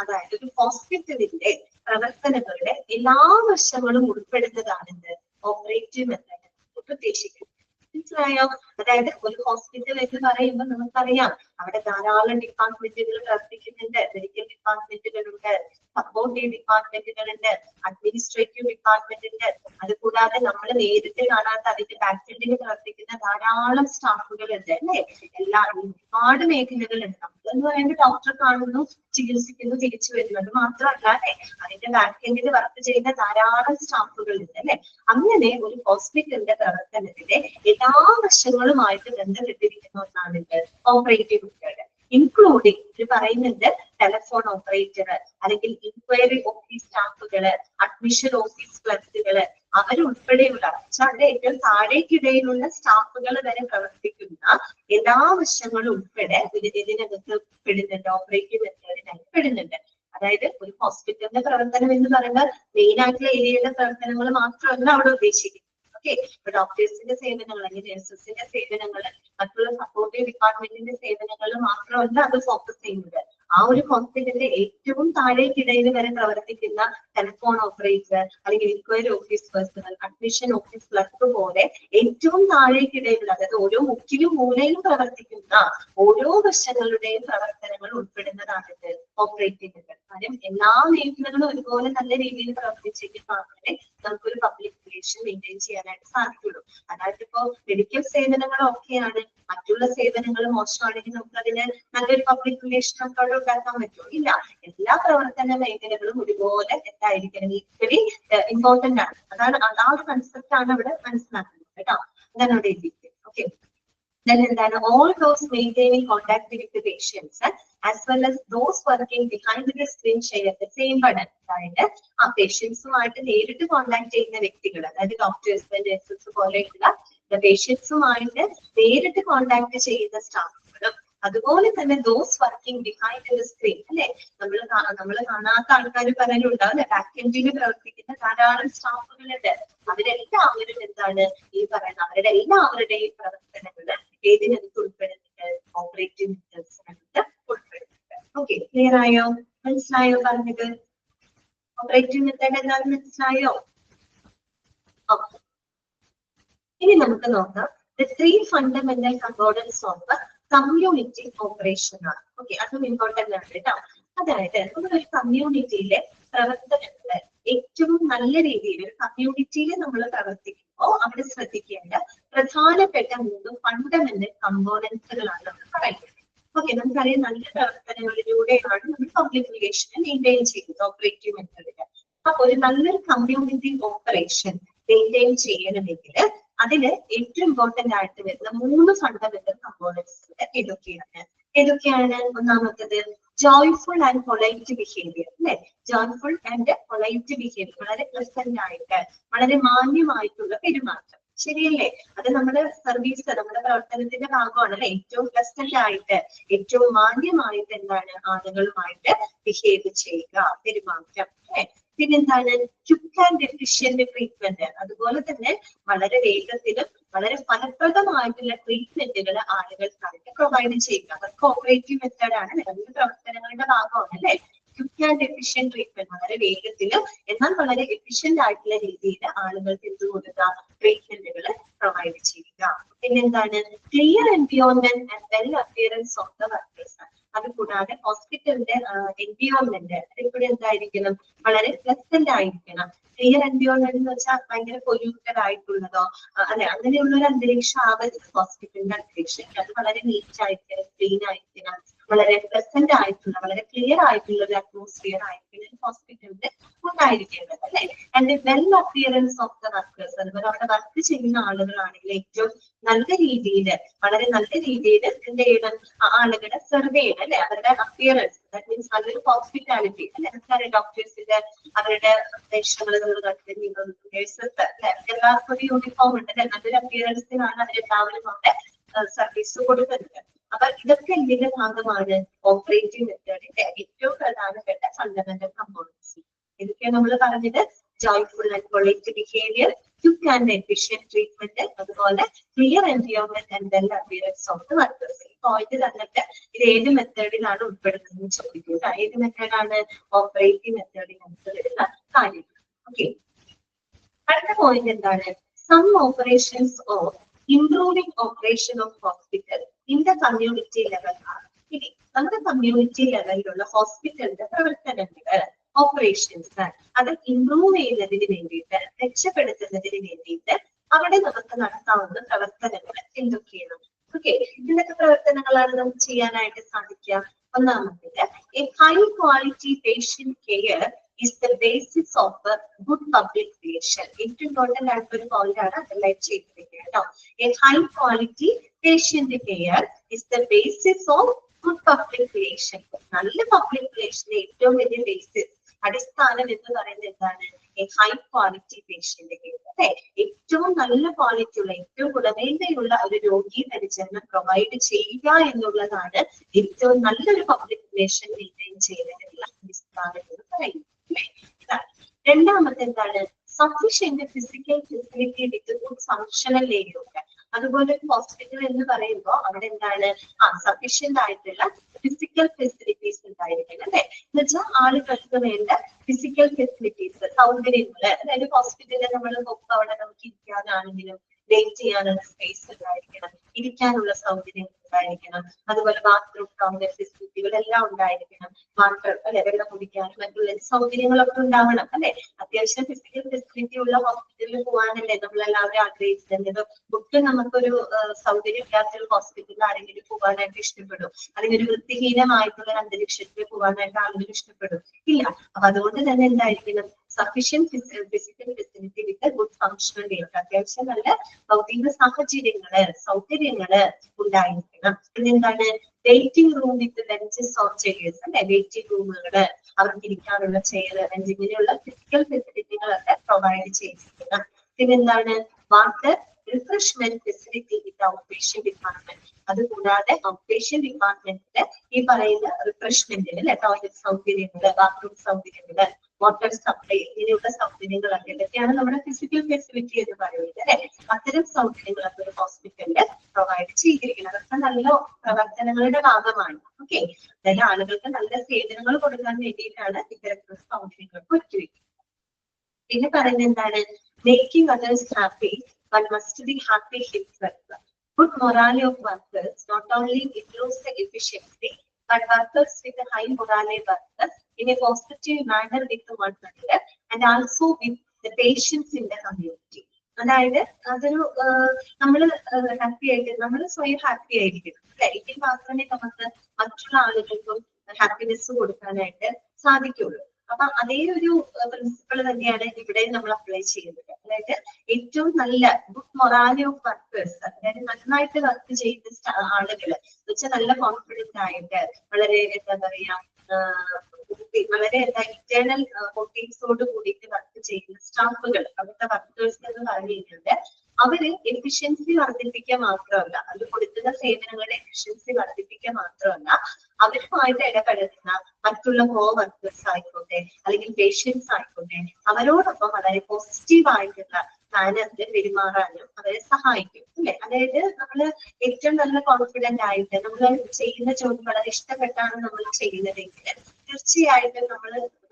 അതായത് ഒരു ഹോസ്പിറ്റലിന്റെ പ്രവർത്തനങ്ങളുടെ എല്ലാ വശങ്ങളും ഉൾപ്പെടുന്നതാണെന്ന് ഓപ്പറേറ്റീവ് മെത്തേഡ് ഉദ്ദേശിക്കുന്നത്. മനസ്സിലായോ? അതായത് ഒരു ഹോസ്പിറ്റൽ എന്ന് പറയുമ്പോൾ നമുക്കറിയാം അവിടെ ധാരാളം ഡിപ്പാർട്ട്മെന്റുകൾ പ്രവർത്തിക്കുന്നുണ്ട്. മെഡിക്കൽ ഡിപ്പാർട്ട്മെന്റുകളുണ്ട്, സപ്പോർട്ടീവ് ഡിപ്പാർട്ട്മെന്റുകളുണ്ട്, അഡ്മിനിസ്ട്രേറ്റീവ് ഡിപ്പാർട്ട്മെന്റ് ഉണ്ട്. അതുകൂടാതെ നമ്മൾ നേരിട്ട് കാണാത്ത അതിന്റെ ബാക്ക്എൻഡിൽ പ്രവർത്തിക്കുന്ന ധാരാളം സ്റ്റാഫുകളുണ്ട് അല്ലെ. ഒരുപാട് മേഖലകളുണ്ട്. നമ്മളെന്ന് പറയുമ്പോൾ ഡോക്ടറെ കാണുന്നു, ചികിത്സിക്കുന്നു, തിരിച്ചു വരുന്നു, അത് മാത്രമല്ല അല്ലെ, അതിന്റെ ബാക്ക്എൻഡിൽ വർക്ക് ചെയ്യുന്ന ധാരാളം സ്റ്റാഫുകളുണ്ട് അല്ലെ. അങ്ങനെ ഒരു ഹോസ്പിറ്റലിന്റെ പ്രവർത്തനത്തിന്റെ എല്ലാ വശങ്ങളുമായിട്ട് ബന്ധപ്പെട്ടിരിക്കുന്ന ഒന്നാണ് ഓപ്പറേറ്റീവ് മെത്തേഡ്. ഇൻക്ലൂഡിങ് ഇത് പറയുന്നുണ്ട് ടെലിഫോൺ ഓപ്പറേറ്റർ, അല്ലെങ്കിൽ ഇൻക്വയറി ഓഫീസ് സ്റ്റാഫുകള്, അഡ്മിഷൻ ഓഫീസ് ക്ലർക്കുകള്, അവരുൾപ്പെടെയുള്ള അവിടെ ഏറ്റവും താഴേക്കിടയിലുള്ള സ്റ്റാഫുകൾ വരെ പ്രവർത്തിക്കുന്ന എല്ലാ വശങ്ങളും ഉൾപ്പെടെ ഇതിനകത്ത് പെടുന്നുണ്ട്, ഓപ്പറേറ്റീവ് മെത്തേഡിനായി പെടുന്നുണ്ട്. അതായത് ഒരു ഹോസ്പിറ്റലിന്റെ പ്രവർത്തനം എന്ന് പറയുമ്പോൾ മെയിൻ ആയിട്ടുള്ള ഏരിയയുടെ പ്രവർത്തനങ്ങൾ മാത്രമല്ല അവിടെ ഉദ്ദേശിക്കുന്നത്. ഓക്കെ, ഇപ്പൊ ഡോക്ടേഴ്സിന്റെ സേവനങ്ങൾ, അല്ലെങ്കിൽ നഴ്സസിന്റെ സേവനങ്ങൾ, മറ്റുള്ള സപ്പോർട്ടീവ് ഡിപ്പാർട്ട്മെന്റിന്റെ സേവനങ്ങൾ മാത്രമല്ല അത് ഫോക്കസ് ചെയ്യുന്നത്. ആ ഒരു ഹോസ്പിറ്റലിന്റെ ഏറ്റവും താഴേക്കിടയിൽ വരെ പ്രവർത്തിക്കുന്ന ടെലിഫോൺ ഓപ്പറേറ്റർ, അല്ലെങ്കിൽ inquiry office personal, admission office clerk പോലെ ഏറ്റവും താഴേക്കിടയിലുള്ള, അതായത് ഓരോ മുക്കിലും മൂലയിലും പ്രവർത്തിക്കുന്ന ഓരോ വശങ്ങളുടെയും പ്രവർത്തനങ്ങൾ ഉൾപ്പെടുന്നതാണ് ഓപ്പറേറ്റീവ് മെത്തേഡ്. കാര്യം എല്ലാ മേഖലകളും ഒരുപോലെ നല്ല രീതിയിൽ പ്രവർത്തിച്ചെങ്കിൽ മാത്രമേ നമുക്കൊരു പബ്ലിക് റിലേഷൻ മെയിൻറ്റെയിൻ ചെയ്യാനായിട്ട് സാധിക്കുള്ളൂ. അതായത് ഇപ്പോ മെഡിക്കൽ സേവനങ്ങളൊക്കെയാണ്, മറ്റുള്ള സേവനങ്ങൾ മോശമാണെങ്കിൽ നമുക്ക് അതിന് നല്ലൊരു പബ്ലിക് റിലേഷൻ നമുക്ക് അവിടെ ഉണ്ടാക്കാൻ പറ്റുമോ? ഇല്ല. എല്ലാ പ്രവർത്തന മേഖലകളും ഒരുപോലെ എന്തായിരിക്കണം? ഈക്വലി ഇമ്പോർട്ടന്റ് ആണ്. ആ ഒരു കൺസെപ്റ്റ് ആണ് അവിടെ മനസ്സിലാക്കുന്നത് കേട്ടോ. അതാണ് അവിടെ എഴുതിയിരിക്കുന്നത്. ഓക്കെ, എന്താണ്? All those maintaining contact with patients as well as those working behind the screen share the same burden. അതായത് ആ പേഷ്യൻസുമായിട്ട് നേരിട്ട് കോൺടാക്ട് ചെയ്യുന്ന വ്യക്തികൾ, അതായത് ഡോക്ടേഴ്സ്, നഴ്സസ് പോലെയുള്ള പേഷ്യൻസുമായിട്ട് നേരിട്ട് കോണ്ടാക്ട് ചെയ്യുന്ന സ്റ്റാഫുകളും അതുപോലെ തന്നെ those working behind the screen അല്ലെ, നമ്മൾ കാണാത്ത ആൾക്കാർ പലരുണ്ടാവും അല്ലെ, ബാക്ക് എൻഡിൽ പ്രവർത്തിക്കുന്ന ധാരാളം സ്റ്റാഫുകളുണ്ട്. അവരെല്ലാവരും എന്താണ് ഈ പറയുന്ന അവരുടെ എല്ലാവരുടെയും പ്രവർത്തനങ്ങൾ ഏതിനകത്ത് ഉൾപ്പെടുന്നുണ്ട്, ഓപ്പറേറ്റിംഗ് മെത്തേഡ്സിനകത്ത് ഉൾപ്പെടുന്നുണ്ട്. ഓക്കെ, ക്ലിയർ ആയോ? മനസ്സിലായോ പറഞ്ഞത്? ഓപ്പറേറ്റിംഗ് മെത്തേഡ് എന്താണെന്ന് മനസ്സിലായോ? ഓക്കെ, ഇനി നമുക്ക് നോക്കാം the three fundamental components of a community operation ആണ്. ഓക്കെ, അതും ഇമ്പോർട്ടന്റ് ആണ് കേട്ടോ. അതായത് നമ്മുടെ ഒരു കമ്മ്യൂണിറ്റിയിലെ പ്രവർത്തനങ്ങള് ഏറ്റവും നല്ല രീതിയിൽ ഒരു കമ്മ്യൂണിറ്റിയിൽ നമ്മൾ പ്രവർത്തിക്കുമ്പോൾ അവിടെ ശ്രദ്ധിക്കേണ്ട പ്രധാനപ്പെട്ട 3 ഫണ്ടമെന്റൽ കമ്പോണൻസുകളാണ് നമ്മൾ പറയുന്നത്. ഓക്കെ, നമുക്കറിയാം നല്ല പ്രവർത്തനങ്ങളിലൂടെയാണ് നമ്മൾ പബ്ലിക് റിലേഷൻ മെയിൻറ്റെയിൻ ചെയ്യുന്നത് ഓപ്പറേറ്റീവ് മെത്തേഡില്. അപ്പൊ ഒരു നല്ലൊരു കമ്മ്യൂണിറ്റി ഓപ്പറേഷൻ മെയിൻറ്റെയിൻ ചെയ്യണമെങ്കിൽ അതില് ഏറ്റവും ഇമ്പോർട്ടന്റ് ആയിട്ട് വരുന്ന 3 ഫണ്ടമെന്റൽ കമ്പോണൻസ് ഏതൊക്കെയാണ്? ഒന്നാമത്തത് ജോയ്ഫുൾ ആൻഡ് പൊളൈറ്റ് ബിഹേവിയർ അല്ലെ, ജോയ്ഫുൾ ആൻഡ് പൊളൈറ്റ് ബിഹേവിയർ, വളരെ പ്ലസന്റ് ആയിട്ട് വളരെ മാന്യമായിട്ടുള്ള പെരുമാറ്റം. ശരിയല്ലേ? അത് നമ്മുടെ സർവീസ് നമ്മുടെ പ്രവർത്തനത്തിന്റെ ഭാഗമാണ് അല്ലെ. ഏറ്റവും പ്ലസന്റ് ആയിട്ട് ഏറ്റവും മാന്യമായിട്ട് എന്താണ് ആളുകളുമായിട്ട് ബിഹേവ് ചെയ്യുക, പെരുമാറ്റം അല്ലെ. പിന്നെന്താണ് ക്വിക്ക് ആൻഡ് എഫിഷ്യന്റ് ട്രീറ്റ്മെന്റ്, അതുപോലെ തന്നെ വളരെ വേഗത്തിലും വളരെ ഫലപ്രദമായിട്ടുള്ള ട്രീറ്റ്മെന്റുകൾ ആളുകൾക്കായിട്ട് പ്രൊവൈഡ് ചെയ്യുക. അവർക്ക് ഓപ്പറേറ്റീവ് മെത്തേഡ് ആണ്, നമ്മുടെ പ്രവർത്തനങ്ങളുടെ ഭാഗമാണ് അല്ലെ. ക്വിക്ക് ആൻഡ് എഫിഷ്യന്റ് ട്രീറ്റ്മെന്റ്, വളരെ വേഗത്തിലും എന്നാൽ വളരെ എഫിഷ്യന്റ് ആയിട്ടുള്ള രീതിയിൽ ആളുകൾക്ക് എന്ത് കൊടുക്കുക, ട്രീറ്റ്മെന്റുകൾ പ്രൊവൈഡ് ചെയ്യുക. പിന്നെന്താണ് clear environment and well appearance of the workers. അത് കൂടാതെ ഹോസ്പിറ്റലിന്റെ എൻവയോൺമെന്റ് അതിലൂടെ എന്തായിരിക്കണം, വളരെ പ്ലസന്റ് ആയിരിക്കണം. ക്ലിയർ എൻവയോൺമെന്റ് എന്ന് വെച്ചാൽ ഭയങ്കര പൊല്യൂട്ടഡ് ആയിട്ടുള്ളതോ അല്ലെ, അങ്ങനെയുള്ള ഒരു അന്തരീക്ഷം ആവരുത് ഹോസ്പിറ്റലിന്റെ അന്തരീക്ഷം. അത് വളരെ നീറ്റ് ആയിരിക്കണം, ക്ലീൻ ആയിരിക്കണം, വളരെ പ്ലസന്റ് ആയിട്ടുള്ള വളരെ ക്ലിയർ ആയിട്ടുള്ള ഒരു അറ്റ്മോസ്ഫിയർ ആയിരിക്കണം ഹോസ്പിറ്റലിന്റെ ഉണ്ടായിരിക്കേണ്ടത് അല്ലെ. And well appearance of the workers, അതുപോലെ അവിടെ വർക്ക് ചെയ്യുന്ന ആളുകളാണെങ്കിൽ ഏറ്റവും നല്ല രീതിയിൽ വളരെ നല്ല രീതിയിൽ എന്ത് ചെയ്യണം, ആളുകളെ സെർവ് ചെയ്യണം അല്ലെ. അവരുടെ അപ്പിയറൻസ് ദാറ്റ് മീൻസ് നല്ലൊരു ഹോസ്പിറ്റാലിറ്റി അല്ലെ. നമുക്കറിയാം ഡോക്ടേഴ്സിന്റെ അവരുടെ വേഷങ്ങൾ നമ്മൾ കണ്ടിട്ട് നേഴ്സസ് അല്ലെ, എല്ലാവർക്കും ഒരു യൂണിഫോം ഉണ്ട് അല്ലെ. നല്ലൊരു അപ്പിയറൻസിനാണ് അവരെല്ലാവരും അവിടെ സർവീസ് കൊടുക്കുന്നത്. അപ്പൊ ഇതൊക്കെ ഇതിന്റെ ഭാഗമാണ് ഓപ്പറേറ്റീവ് മെത്തേഡിന്റെ ഏറ്റവും പ്രധാനപ്പെട്ട ഫണ്ടമെന്റൽ കമ്പോണൻസ്. ഇതൊക്കെയാണ് നമ്മൾ പറഞ്ഞത്, joyful and polite behaviour, quick and efficient treatment, അതുപോലെ clear environment and well appearance of the workers. ഈ പോയിന്റ് തന്നിട്ട് ഇത് ഏത് മെത്തേഡിലാണ് ഉൾപ്പെടുന്നത് ചോദിക്കുക. ഏത് മെത്തേഡാണ്? ഓപ്പറേറ്റീവ് മെത്തേഡിനകത്ത് വരുന്ന കാര്യങ്ങൾ. ഓക്കെ, അടുത്ത പോയിന്റ് എന്താണ്? Some operations of improving operation of hospital in the community level ആണ്. ഇനി നമ്മുടെ കമ്മ്യൂണിറ്റി ലെവലിലുള്ള ഹോസ്പിറ്റലിന്റെ പ്രവർത്തനങ്ങൾ ഓപ്പറേഷൻസ് അത് ഇംപ്രൂവ് ചെയ്യുന്നതിന് വേണ്ടിയിട്ട്, മെച്ചപ്പെടുത്തുന്നതിന് വേണ്ടിയിട്ട് അവിടെ നമുക്ക് നടത്താവുന്ന പ്രവർത്തനങ്ങൾ എന്തൊക്കെയാണ്? ഓക്കെ, എന്തൊക്കെ പ്രവർത്തനങ്ങളാണ് നമുക്ക് ചെയ്യാനായിട്ട് സാധിക്കുക? ഒന്നാമത്തേത് A high quality patient care is the basis of a good public relation. ഏറ്റവും ഇമ്പോർട്ടന്റ് ആയിട്ടുള്ള ഒരു പോയിന്റ് ആണ് അതെല്ലാം ചെയ്തിരിക്കുന്നത് കേട്ടോ. A high quality patient care is the basis of good public relation. നല്ല പബ്ലിക് റിലേഷന്റെ ഏറ്റവും വലിയ ബേസിസ് അടിസ്ഥാനം എന്ന് പറയുന്നത് എന്താണ്? A high quality patient care അല്ലെ. ഏറ്റവും നല്ല ക്വാളിറ്റി ഉള്ള ഏറ്റവും ഗുണമേന്മയുള്ള ഒരു രോഗി പരിചരണം പ്രൊവൈഡ് ചെയ്യുക എന്നുള്ളതാണ് ഏറ്റവും നല്ലൊരു പബ്ലിക് റിലേഷൻ മെയിൻറ്റെയിൻ ചെയ്യുന്നതിനുള്ള അടിസ്ഥാനം എന്ന് പറയുന്നത്. രണ്ടാമത്തെ എന്താണ്? Sufficient physical facility with good functional area. അതുപോലെ ഒരു ഹോസ്പിറ്റൽ എന്ന് പറയുമ്പോൾ അവിടെ എന്താണ്? സഫിഷ്യന്റ് ആയിട്ടുള്ള ഫിസിക്കൽ ഫെസിലിറ്റീസ് ഉണ്ടായിരിക്കണം അല്ലെ. എന്ന് വെച്ചാൽ ആളുകൾക്ക് വേണ്ട ഫിസിക്കൽ ഫെസിലിറ്റീസ്, സൗകര്യങ്ങള്. അതായത് ഹോസ്പിറ്റലിൽ നമ്മൾ അവിടെ നമുക്ക് ഇരിക്കാനാണെങ്കിലും വെയിറ്റ് ചെയ്യാനുള്ള സ്പേസ് ഉണ്ടായിരിക്കണം, ഇരിക്കാനുള്ള സൗകര്യങ്ങൾ ഉണ്ടായിരിക്കണം, അതുപോലെ ബാത്റൂം ടോയ്ലറ്റ് ഫെസിലിറ്റികൾ എല്ലാം ഉണ്ടായിരിക്കണം, വാട്ടർ അല്ലെ, വെള്ളം കുടിക്കാനും മറ്റുള്ള സൗകര്യങ്ങളൊക്കെ ഉണ്ടാവണം അല്ലെ. അത്യാവശ്യം ഫിസിക്കൽ ഫെസിലിറ്റി ഉള്ള ഹോസ്പിറ്റലിൽ പോകാനല്ലേ നമ്മളെല്ലാവരും ആഗ്രഹിക്കുന്നത്. ഒട്ടും നമുക്കൊരു സൗകര്യം ഇല്ലാത്തൊരു ഹോസ്പിറ്റലിൽ ആരെങ്കിലും പോകാനായിട്ട് ഇഷ്ടപ്പെടും? അല്ലെങ്കിൽ ഒരു വൃത്തിഹീനമായിട്ടുള്ള ഒരു അന്തരീക്ഷത്തിൽ പോകാനായിട്ട് ആളുകൾ ഇഷ്ടപ്പെടും? ഇല്ല. അപ്പൊ അതുകൊണ്ട് തന്നെ എന്തായിരിക്കണം? Sufficient physical facility with good functional area. അത്യാവശ്യം നല്ല ഭൗതിക സാഹചര്യങ്ങള് സൗകര്യങ്ങള് ഉണ്ടായിരിക്കണം. പിന്നെന്താണ്? Waiting room with benches or chairs അല്ലെ. വെയിറ്റിംഗ് റൂമുകള്, അവർക്ക് ഇരിക്കാനുള്ള ചെയർ, ബെഞ്ച്, ഇങ്ങനെയുള്ള ഫിസിക്കൽ ഫെസിലിറ്റികളൊക്കെ പ്രൊവൈഡ് ചെയ്തിരിക്കണം. പിന്നെന്താണ്? വാട്ടർ റിഫ്രഷ്മെന്റ് ഫെസിലിറ്റി വിത്ത് ഔട്ട് പേഷ്യന്റ് ഡിപ്പാർട്ട്മെന്റ്. അതുകൂടാതെ ഔട്ട് പേഷ്യന്റ് ഡിപ്പാർട്ട്മെന്റില് ഈ പറയുന്ന റിഫ്രഷ്മെന്റിന് അല്ലെ ടോയ്ലറ്റ് സൗകര്യങ്ങള്, ബാത്റൂം സൗകര്യങ്ങള്, വാട്ടർ സപ്ലൈ ഇങ്ങനെയുള്ള സൗകര്യങ്ങളൊക്കെ ഇതൊക്കെയാണ് നമ്മുടെ ഫിസിക്കൽ ഫെസിലിറ്റി എന്ന് പറയുന്നത് അല്ലെ. അത്തരം സൗകര്യങ്ങളൊക്കെ ഒരു ഹോസ്പിറ്റലില് പ്രൊവൈഡ് ചെയ്തിരിക്കുന്നത്. അതൊക്കെ നല്ല പ്രവർത്തനങ്ങളുടെ ഭാഗമാണ്. ഓക്കെ, അതായത് ആളുകൾക്ക് നല്ല സേവനങ്ങൾ കൊടുക്കാൻ വേണ്ടിയിട്ടാണ് ഇത്തരത്തിലുള്ള സൗകര്യങ്ങൾക്ക് ഒരുക്കിയിരിക്കുന്നത്. പിന്നെ പറയുന്നത് എന്താണ്? Making others happy but must be happy himself. Good morale of workers not only improves the efficiency, but workers with a high morale workers in a positive manner with one another and also with the patients in the community. അതായത് അതൊരു നമ്മൾ happy ആയിട്ട് നമ്മൾ സ്വയം happy ആയിരിക്കും അല്ലെ. ഇതിൽ മാത്രമേ നമുക്ക് മറ്റുള്ള ആളുകൾക്കും ഹാപ്പിനെസ് കൊടുക്കാനായിട്ട് സാധിക്കുള്ളൂ. അപ്പൊ അതേ ഒരു പ്രിൻസിപ്പിൾ തന്നെയാണ് ഇവിടെ നമ്മൾ അപ്ലൈ ചെയ്യുന്നത്. അതായത് ഏറ്റവും നല്ല ഗുഡ് മൊറാലി ഓഫ് വർക്കേഴ്സ്, അതായത് നന്നായിട്ട് വർക്ക് ചെയ്യുന്ന ആളുകള് എന്ന് വെച്ചാൽ നല്ല കോൺഫിഡന്റ് ആയിട്ട് വളരെ എന്താ പറയാ വളരെ ഇന്റേണൽ മോട്ടീവ്സോട് കൂടിയിട്ട് വർക്ക് ചെയ്യുന്ന സ്റ്റാഫുകൾ, അവിടുത്തെ വർക്കേഴ്സ് എന്ന് പറഞ്ഞിട്ടുണ്ട്. അവര് എഫിഷ്യൻസി വർദ്ധിപ്പിക്കുക മാത്രമല്ല, അത് കൊടുക്കുന്ന സേവനങ്ങളുടെ എഫിഷ്യൻസി വർദ്ധിപ്പിക്കുക മാത്രമല്ല, അവരുമായിട്ട് ഇടപെടുന്ന മറ്റുള്ള കോ വർക്കേഴ്സ് ആയിക്കോട്ടെ അല്ലെങ്കിൽ പേഷ്യൻസ് ആയിക്കോട്ടെ അവരോടൊപ്പം വളരെ പോസിറ്റീവ് ആയിട്ടുള്ള മാനറിൽ പെരുമാറാനും അവരെ സഹായിക്കും അല്ലെ. അതായത് നമ്മള് ഏറ്റവും നല്ല കോൺഫിഡന്റ് ആയിട്ട് നമ്മൾ ചെയ്യുന്ന ജോലി വളരെ ഇഷ്ടപ്പെട്ടാണ് നമ്മൾ ചെയ്യുന്നതെങ്കിൽ തീർച്ചയായിട്ടും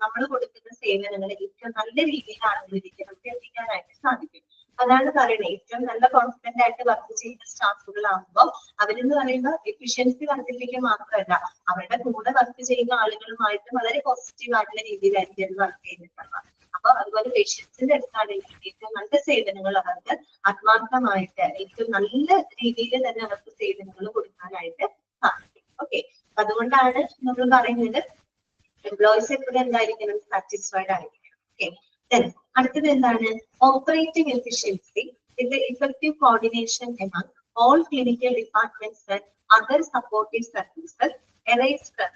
നമ്മൾ കൊടുക്കുന്ന സേവനങ്ങൾ ഏറ്റവും നല്ല രീതിയിലാണ് നമുക്ക് എത്തിക്കാനായിട്ട് സാധിക്കും. അതാണ് പറയുന്നത്, ഏറ്റവും നല്ല കോൺഫിഡന്റ് ആയിട്ട് വർക്ക് ചെയ്യുന്ന സ്റ്റാഫുകളാകുമ്പോൾ അവരെന്ന് പറയുമ്പോൾ എഫിഷ്യൻസി വർദ്ധിപ്പിക്കുക മാത്രമല്ല, അവരുടെ കൂടെ വർക്ക് ചെയ്യുന്ന ആളുകളുമായിട്ട് വളരെ പോസിറ്റീവ് ആയിട്ടുള്ള രീതിയിലായിരിക്കും വർക്ക് ചെയ്തിട്ടുള്ളത്. അപ്പൊ അതുപോലെ പേഷ്യൻസിന്റെ അടുത്താണെങ്കിൽ ഏറ്റവും നല്ല സേവനങ്ങൾ അവർക്ക് ആത്മാർത്ഥമായിട്ട് ഏറ്റവും നല്ല രീതിയിൽ തന്നെ അവർക്ക് സേവനങ്ങൾ കൊടുക്കാനായിട്ട് സാധിക്കും. ഓക്കെ, അതുകൊണ്ടാണ് നമ്മൾ പറയുന്നത് എംപ്ലോയീസ് എപ്പോഴും എന്തായിരിക്കണം? സാറ്റിസ്ഫൈഡ് ആയിരിക്കണം. ഓക്കെ, അടുത്തത് എന്താണ്? Operating efficiency is the effective coordination among all clinical departments and other supportive services arise from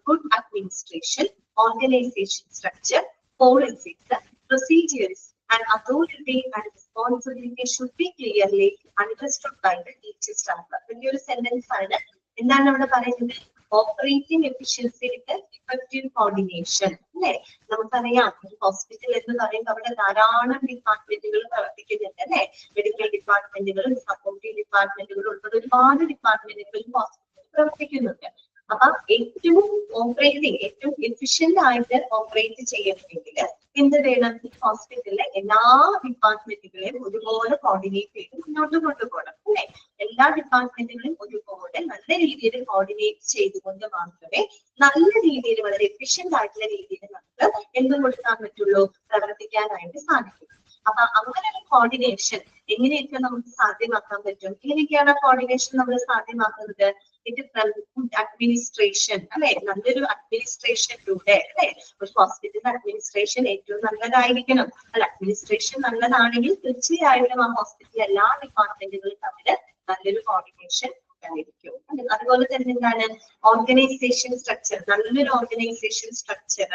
good administration, organization structure, policies, procedures, and authority and responsibility should be clearly understood by the each staff. വലിയൊരു sentence ആണ്. എന്താണ് അവിടെ പറയുന്നത്? Operating efficiency വിത്ത് effective coordination അല്ലെ. നമുക്കറിയാം ഒരു hospital എന്ന് പറയുമ്പോൾ അവിടെ ധാരാളം ഡിപ്പാർട്ട്മെന്റുകൾ പ്രവർത്തിക്കുന്നുണ്ട് അല്ലെ. മെഡിക്കൽ ഡിപ്പാർട്ട്മെന്റുകളും സപ്പോർട്ടീവ് ഡിപ്പാർട്ട്മെന്റുകളും ഉൾപ്പെടെ ഒരുപാട് ഡിപ്പാർട്ട്മെന്റുകളും ഹോസ്പിറ്റലിൽ പ്രവർത്തിക്കുന്നുണ്ട്. അപ്പൊ ഏറ്റവും എഫിഷ്യന്റ് ആയിട്ട് ഓപ്പറേറ്റ് ചെയ്യണമെങ്കിൽ എന്ത് വേണം? ഹോസ്പിറ്റലിലെ എല്ലാ ഡിപ്പാർട്ട്മെന്റുകളെയും ഒരുപോലെ കോർഡിനേറ്റ് ചെയ്ത് മുന്നോട്ട് കൊണ്ടുപോകണം അല്ലെ. എല്ലാ ഡിപ്പാർട്ട്മെന്റുകളും ഒരുപോലെ നല്ല രീതിയിൽ കോർഡിനേറ്റ് ചെയ്തുകൊണ്ട് മാത്രമേ നല്ല രീതിയിൽ വളരെ എഫിഷ്യന്റ് ആയിട്ടുള്ള രീതിയിൽ നമുക്ക് എന്ത് കൊടുക്കാൻ പറ്റുള്ളൂ? പ്രവർത്തിക്കാനായിട്ട് സാധിക്കും. അപ്പൊ അങ്ങനെ ഒരു കോർഡിനേഷൻ എങ്ങനെയൊക്കെ നമുക്ക് സാധ്യമാക്കാൻ പറ്റും? എങ്ങനെയൊക്കെയാണ് കോർഡിനേഷൻ നമ്മൾ സാധ്യമാക്കുന്നത്? ഇത് അഡ്മിനിസ്ട്രേഷൻ അല്ലെ. നല്ലൊരു അഡ്മിനിസ്ട്രേഷനിലൂടെ അല്ലെ. ഒരു ഹോസ്പിറ്റൽ അഡ്മിനിസ്ട്രേഷൻ ഏറ്റവും നല്ലതായിരിക്കണം. അല്ല, അഡ്മിനിസ്ട്രേഷൻ നല്ലതാണെങ്കിൽ തീർച്ചയായിട്ടും ആ ഹോസ്പിറ്റലിലെ എല്ലാ ഡിപ്പാർട്ട്മെന്റുകളും തമ്മിൽ നല്ലൊരു കോർഡിനേഷൻ ആയിരിക്കും. അതുപോലെ തന്നെ എന്താണ്? ഓർഗനൈസേഷൻ സ്ട്രക്ചർ, നല്ലൊരു ഓർഗനൈസേഷൻ സ്ട്രക്ചർ.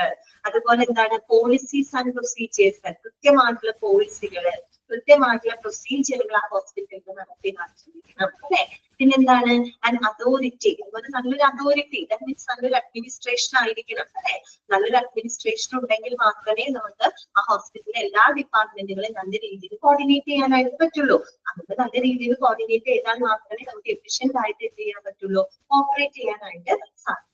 അതുപോലെ എന്താണ്? പോളിസീസ് ആൻഡ് പ്രൊസീജിയേഴ്സ്, കൃത്യമായിട്ടുള്ള പോളിസികള്, കൃത്യമായിട്ടുള്ള പ്രൊസീജിയറുകൾ ആ ഹോസ്പിറ്റലിൽ നടപ്പിലാക്കിയിരിക്കണം അല്ലെ. പിന്നെന്താണ്? ആൻഡ് അതോറിറ്റി, അതുപോലെ നല്ലൊരു അതോറിറ്റി, ദാറ്റ് മീൻസ് നല്ലൊരു അഡ്മിനിസ്ട്രേഷൻ ആയിരിക്കണം അല്ലെ. നല്ലൊരു അഡ്മിനിസ്ട്രേഷൻ ഉണ്ടെങ്കിൽ മാത്രമേ നമുക്ക് ആ ഹോസ്പിറ്റലിലെ എല്ലാ ഡിപ്പാർട്ട്മെന്റുകളെയും നല്ല രീതിയിൽ കോർഡിനേറ്റ് ചെയ്യാനായിട്ട് പറ്റുള്ളൂ. നമുക്ക് നല്ല രീതിയിൽ കോർഡിനേറ്റ് ചെയ്താൽ മാത്രമേ നമുക്ക് എഫിഷ്യന്റ് ആയിട്ട് എന്ത് ചെയ്യാൻ പറ്റുള്ളൂ? ഓപ്പറേറ്റ് ചെയ്യാനായിട്ട് സാധിക്കും.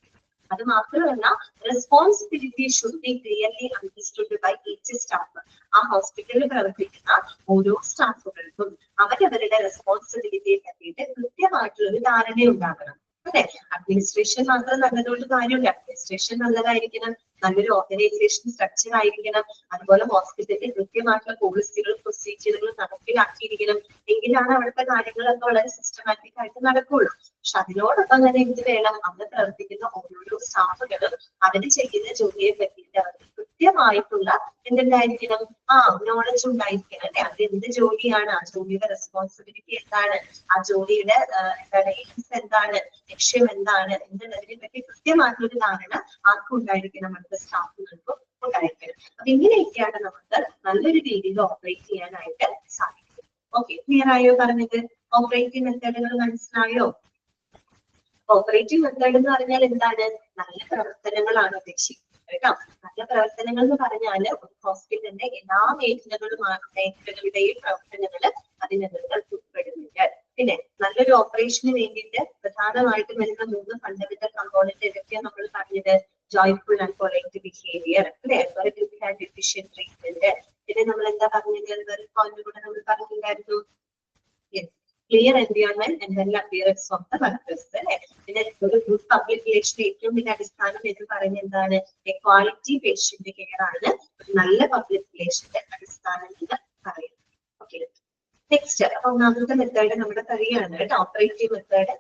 അത് മാത്രമല്ല, responsibility should be clearly understood by each staff. ആ ഹോസ്പിറ്റലിൽ പ്രവർത്തിക്കുന്ന ഓരോ സ്റ്റാഫുകൾക്കും അവരവരുടെ റെസ്പോൺസിബിലിറ്റിയെ പറ്റിയിട്ട് കൃത്യമായിട്ടുള്ള ഒരു ധാരണ ഉണ്ടാകണം അല്ലെ. അഡ്മിനിസ്ട്രേഷൻ മാത്രം നല്ലതുകൊണ്ട് കാര്യമില്ല. അഡ്മിനിസ്ട്രേഷൻ നല്ലതായിരിക്കണം, നല്ലൊരു ഓർഗനൈസേഷൻ സ്ട്രക്ചർ ആയിരിക്കണം, അതുപോലെ ഹോസ്പിറ്റലിൽ കൃത്യമായിട്ടുള്ള പോളിസികളും പ്രൊസീജിയറുകളും നടപ്പിലാക്കിയിരിക്കണം. എങ്കിലാണ് അവിടുത്തെ കാര്യങ്ങളൊക്കെ വളരെ സിസ്റ്റമാറ്റിക് ആയിട്ട് നടക്കുള്ളൂ. പക്ഷെ അതിനോടൊപ്പം തന്നെ എന്ത് വേണം? അവിടെ പ്രവർത്തിക്കുന്ന ഓരോരോ സ്റ്റാഫുകളും അവര് ചെയ്യുന്ന ജോലിയെ പറ്റിയിട്ട് അവർക്ക് കൃത്യമായിട്ടുള്ള എന്തുണ്ടായിരിക്കണം? നോളജ് ഉണ്ടായിരിക്കണം അല്ലെ. അത് എന്ത് ജോലിയാണ്, ആ ജോലിയുടെ റെസ്പോൺസിബിലിറ്റി എന്താണ്, ആ ജോലിയുടെ എന്താണ്, ലക്ഷ്യം എന്താണ് എന്നുള്ളതിനെ പറ്റി കൃത്യമായിട്ടുള്ളൊരു ധാരണ ആർക്കും ഉണ്ടായിരിക്കണം? നമ്മുടെ സ്റ്റാഫുകൾക്കും ഉണ്ടായിരിക്കണം. അപ്പൊ ഇങ്ങനെയൊക്കെയാണ് നമുക്ക് നല്ലൊരു രീതിയിൽ ഓപ്പറേറ്റ് ചെയ്യാനായിട്ട് സാധിക്കും. ഓക്കെ, ക്ലിയർ ആയോ പറഞ്ഞത്? ഓപ്പറേറ്റീവ് മെത്തേഡുകൾ മനസ്സിലായോ? ഓപ്പറേറ്റീവ് മെത്തേഡ് എന്ന് പറഞ്ഞാൽ എന്താണ്? നല്ല പ്രവർത്തനങ്ങളാണ് ഉദ്ദേശിക്കുന്നത് കേട്ടോ. നല്ല പ്രവർത്തനങ്ങൾ എന്ന് പറഞ്ഞാൽ ഹോസ്പിറ്റലിന്റെ എല്ലാ മേഖലകളുടെയും പ്രവർത്തനങ്ങൾ അതിനകത്ത് ഉൾപ്പെടുന്നുണ്ട്. പിന്നെ നല്ലൊരു ഓപ്പറേഷന് വേണ്ടിയിട്ട് പ്രധാനമായിട്ടും വരുന്ന 3 ഫണ്ടമെന്റൽ കമ്പോണന്റ് ഏതൊക്കെയാണ് നമ്മൾ പറഞ്ഞത്? ജോയ്ഫുൾ ആൻഡ് പൊളൈറ്റ് ബിഹേവിയർ, അല്ലെ? Good and efficient treatment. പിന്നെ നമ്മൾ എന്താ പറഞ്ഞത്? വേറെ പോയിന്റ് കൂടെ നമ്മൾ പറഞ്ഞിട്ടുണ്ടായിരുന്നു, clear environment and well appearance of the workers, അല്ലെ? പിന്നെ ഒരു ഗുഡ് പബ്ലിക് റിലേഷൻ ഏറ്റവും വലിയ അടിസ്ഥാനം എന്ന് പറയുന്നത് എന്താണ്? ക്വാളിറ്റി പേഷ്യന്റ് കെയർ ആണ് ഒരു നല്ല പബ്ലിക് റിലേഷന്റെ അടിസ്ഥാനം എന്ന് പറയുന്നത്. ഓക്കെ, നെക്സ്റ്റ് ഒന്നാമത്തെ മെത്തേഡ് നമ്മുടെ കഴിയാണ് കേട്ടോ. ഓപ്പറേറ്റീവ് മെത്തേഡ്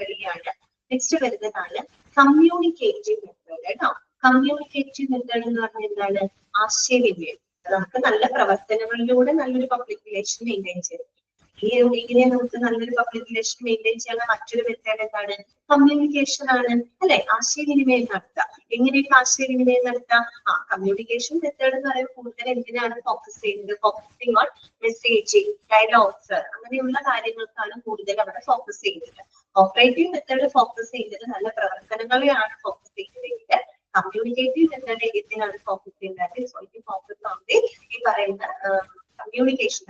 കഴിയാണ്. നെക്സ്റ്റ് വരുന്നതാണ് കമ്മ്യൂണിക്കേറ്റീവ് മെത്തേഡ് കേട്ടോ. കമ്മ്യൂണിക്കേറ്റീവ് മെത്തേഡ് എന്ന് പറഞ്ഞാൽ എന്താണ്? ആശയവിനിമയം. നമുക്ക് നല്ല പ്രവർത്തനങ്ങളിലൂടെ നല്ലൊരു പബ്ലിക് റിലേഷൻ മെയിൻറ്റെയിൻ ചെയ്യും. ഇങ്ങനെ നമുക്ക് നല്ലൊരു പബ്ലിക് റിലേഷൻ മെയിൻറ്റെയിൻ ചെയ്യാനുള്ള മറ്റൊരു മെത്തേഡ് എന്താണ്? കമ്മ്യൂണിക്കേഷൻ ആണ്, അല്ലെ? ആശയവിനിമയം നടത്തുക. എങ്ങനെയൊക്കെ ആശയവിനിമയം നടത്താം? കമ്മ്യൂണിക്കേഷൻ മെത്തേഡ് എന്ന് പറയുമ്പോൾ കൂടുതൽ എന്തിനാണ് ഫോക്കസ് ചെയ്യുന്നത്? ഫോക്കസിങ് ഓൺ മെസ്സേജിങ്, ഡയലോഗ്സ്, അങ്ങനെയുള്ള കാര്യങ്ങൾക്കാണ് കൂടുതൽ അവിടെ ഫോക്കസ് ചെയ്യുന്നത്. ഓപ്പറേറ്റീവ് മെത്തേഡ് ഫോക്കസ് ചെയ്യുന്നത് നല്ല പ്രവർത്തനങ്ങളെയാണ് ഫോക്കസ് ചെയ്യുന്നത്. കമ്മ്യൂണിക്കേറ്റീവ് മെത്തേഡ് എന്തിനാണ് ഫോക്കസ് ചെയ്യുന്നത്? ഫോക്കസ് ഓൺ ഈ പറയുന്ന കമ്മ്യൂണിക്കേഷൻ,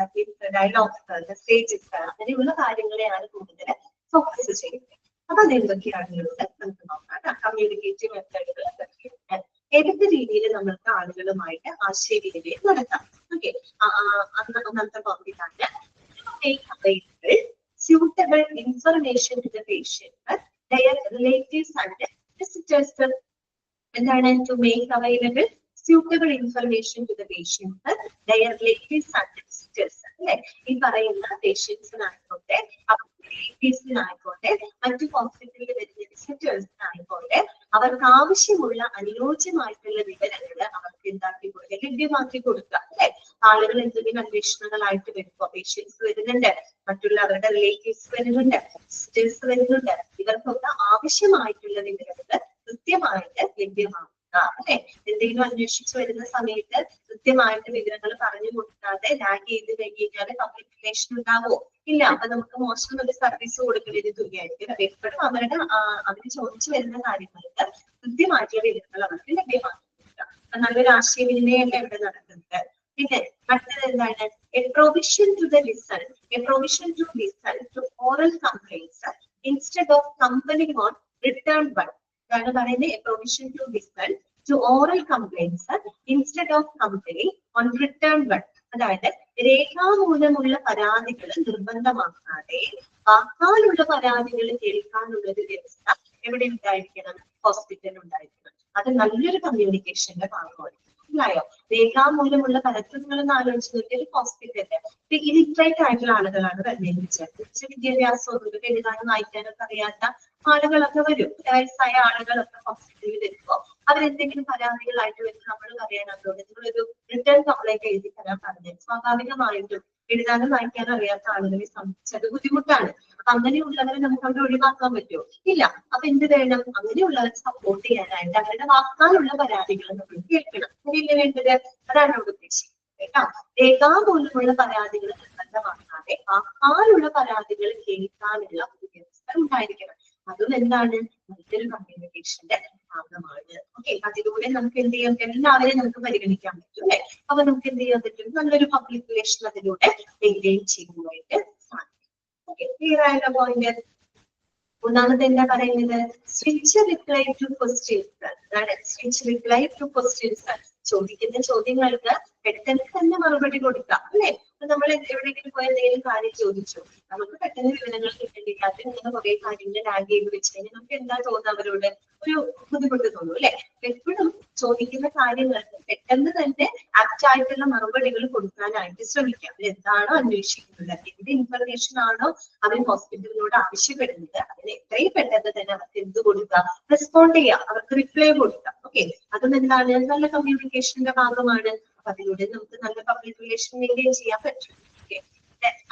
ഡയലോഗ്സ്, മെസ്സേജസ്, അങ്ങനെയുള്ള കാര്യങ്ങളെയാണ് കൂടുതൽ ഫോക്കസ് ചെയ്യുന്നത്. അപ്പൊ അതെന്തൊക്കെയാണെന്നുള്ളത് നമുക്ക് നോക്കാം. കമ്മ്യൂണിക്കേറ്റീവ് മെത്തേഡുകൾ എന്തൊക്കെയാണ്? ഏതൊക്കെ രീതിയിൽ നമുക്ക് ആളുകളുമായിട്ട് ആശയവിനിമയം നടത്താം? ഓക്കെ, ഒന്നാമത്തെ പോയിന്റാണ് suitable information to the patient, their relatives and visitors. എന്താണ്? to make available suitable information to the patient, their relatives and visitors, അല്ലെ? ഈ പറയുന്ന പേഷ്യൻസിനായിക്കോട്ടെ, റിലേറ്റീവ്സിനായിക്കോട്ടെ, മറ്റു ഹോസ്പിറ്റലിൽ വരുന്ന വിസിറ്റേഴ്സിനായിക്കോട്ടെ, അവർക്ക് ആവശ്യമുള്ള അനുയോജ്യമായിട്ടുള്ള വിവരങ്ങൾ അവർക്ക് എന്താക്കി കൊടുക്കുക? ലഭ്യമാക്കി കൊടുക്കുക, അല്ലെ? ആളുകൾ എന്തെങ്കിലും അന്വേഷണങ്ങളായിട്ട് വരുമ്പോ പേഷ്യൻസ് വരുന്നുണ്ട്, മറ്റുള്ള അവരുടെ റിലേറ്റീവ്സ് വരുന്നുണ്ട്, വിസിറ്റേഴ്സ് വരുന്നുണ്ട്, ഇവർക്കൊക്കെ ആവശ്യമായിട്ടുള്ള വിവരങ്ങൾ കൃത്യമായിട്ട് ലഭ്യമാക്കുക, അല്ലെ? എന്തെങ്കിലും അന്വേഷിച്ചു വരുന്ന സമയത്ത് കൃത്യമായിട്ട് വിവരങ്ങൾ പറഞ്ഞു കൊടുക്കാതെ ലാഗ് ചെയ്ത് കഴിഞ്ഞാൽ പബ്ലിക് റിലേഷൻ ഉണ്ടാവോ? ഇല്ല. അപ്പൊ നമുക്ക് മോശം ഒരു സർവീസ് കൊടുക്കുന്നതിന് തുല്യമായിരിക്കും. അപ്പൊ എപ്പോഴും അവര് ചോദിച്ചു വരുന്ന കാര്യങ്ങൾക്ക് കൃത്യമായിട്ടുള്ള വിവരങ്ങൾ അവർക്ക് ലഭ്യമാക്കി കൊടുക്കുക. അപ്പൊ നല്ലൊരു ആശയവിനിമയമല്ലേ ഇവിടെ നടക്കുന്നത്. പിന്നെ അടുത്തത് എന്താണ്? A provision to listen to oral complaints instead of compelling on written one. അതാണ് പറയുന്നത് a provision to listen to oral complaints instead of compelling on written one. അതായത് രേഖാമൂലമുള്ള പരാതികൾ നിർബന്ധമാക്കാതെ വാക്കാലുള്ള പരാതികൾ കേൾക്കാനുള്ള ഒരു വ്യവസ്ഥ എവിടെ ഉണ്ടായിരിക്കണം? ഹോസ്പിറ്റലിൽ ഉണ്ടായിരിക്കണം. അത് നല്ലൊരു കമ്മ്യൂണിക്കേഷന്റെ ഭാഗമാണ്. മനസ്സിലായോ? രേഖാമൂലമുള്ള പരസ്യങ്ങൾ എന്ന് ആലോചിച്ച് നോക്കിയാൽ ഹോസ്പിറ്റലില് ഇലിറ്ററേറ്റ് ആയിട്ടുള്ള ആളുകളാണ് വരുന്നതെന്ന് വിചാരിച്ചു. ഉച്ച വിദ്യാഭ്യാസമൊന്നും എഴുതാനും വായിക്കാനൊക്കെ അറിയാത്ത ആളുകളൊക്കെ വരും. വയസ്സായ ആളുകളൊക്കെ ഹോസ്പിറ്റലിൽ വരുമ്പോ അവരെന്തെങ്കിലും പരാതികളായിട്ട് വരുമ്പോൾ നമ്മൾ പറയാനോ നിങ്ങളൊരു റിട്ടേൺ കംപ്ലൈന്റ് എഴുതി തരാൻ പറഞ്ഞത് സ്വാഭാവികമായിട്ടും എഴുതാനും വായിക്കാനും അറിയാത്ത ആളുകളെ സംബന്ധിച്ചത് ബുദ്ധിമുട്ടാണ്. അപ്പൊ അങ്ങനെയുള്ളവരെ നമുക്ക് അവിടെ ഒഴിവാക്കാൻ പറ്റുമോ? ഇല്ല. അപ്പൊ എന്ത് വേണം? അങ്ങനെയുള്ളവരെ സപ്പോർട്ട് ചെയ്യാനായിട്ട് അവരുടെ വാക്കാലുള്ള പരാതികൾ നമ്മൾ കേൾക്കണം. അങ്ങനെയല്ലേ വേണ്ടത്? അതാണ് അവിടെ ഉദ്ദേശിക്കുന്നത് കേട്ടോ. രേഖാമൂലമുള്ള പരാതികൾ നിർബന്ധമാക്കാതെ വാക്കാലുള്ള പരാതികൾ കേൾക്കാനുള്ള ഒരു വ്യവസ്ഥ ഉണ്ടായിരിക്കണം. അതും എന്താണ്? മറ്റൊരു കമ്മ്യൂണിക്കേഷന്റെ ഭാഗമാണ്. ഓക്കെ, അതിലൂടെ നമുക്ക് എന്ത് ചെയ്യാൻ പറ്റും? എല്ലാവരെയും നമുക്ക് പരിഗണിക്കാൻ പറ്റും, അല്ലെ? അപ്പൊ നമുക്ക് എന്ത് ചെയ്യാൻ പറ്റും? നല്ലൊരു പബ്ലിക് റിലേഷൻ അതിലൂടെ മെയിൻറ്റെയിൻ ചെയ്യുന്നതായിട്ട് സാധിക്കും. ഓക്കെ, ക്ലിയർ ആയ പോയിന്റ്. ഒന്നാമത് എന്താ പറയുന്നത്? Switch reply two questions. അതാണ് സ്വിച്ച് റിപ്ലൈ ടു ക്വസ്റ്റ്യൻസ്. ചോദിക്കുന്ന ചോദ്യങ്ങൾക്ക് പെട്ടെന്ന് തന്നെ മറുപടി കൊടുക്കാം, അല്ലെ? അപ്പൊ നമ്മൾ എവിടെയെങ്കിലും പോയി എന്തെങ്കിലും കാര്യം ചോദിച്ചു, നമുക്ക് പെട്ടെന്ന് വിവരങ്ങൾ കിട്ടേണ്ടില്ല. അതിന് ഇങ്ങനെ കുറെ കാര്യങ്ങൾ ലാഗ് ചെയ്ത് വെച്ച് കഴിഞ്ഞാൽ നമുക്ക് എന്താ തോന്നുന്നത്? അവരോട് ഒരു ബുദ്ധിമുട്ട് തോന്നും, അല്ലെ? എപ്പോഴും ചോദിക്കുന്ന കാര്യങ്ങൾക്ക് പെട്ടെന്ന് തന്നെ ആപ്റ്റ് ആയിട്ടുള്ള മറുപടികൾ കൊടുക്കാനായിട്ട് ശ്രമിക്കാം. അവർ എന്താണോ അന്വേഷിക്കുന്നത്, എന്ത് ഇൻഫർമേഷൻ ആണോ അവർ ഹോസ്പിറ്റലിനോട് ആവശ്യപ്പെടുന്നത്, അതിന് എത്രയും പെട്ടെന്ന് തന്നെ അവർക്ക് എന്ത് കൊടുക്കാം? റെസ്പോണ്ട് ചെയ്യാം, അവർക്ക് റിപ്ലൈ കൊടുക്കാം. ഓക്കെ, അതും എന്താണ്? നല്ല കമ്മ്യൂണിക്കേഷന്റെ ഭാഗമാണ്. അപ്പൊ അതിലൂടെ നമുക്ക് നല്ല പബ്ലിക് റിലേഷൻ മെയിൻറ്റെയിൻ ചെയ്യാൻ പറ്റും. ഓക്കെ,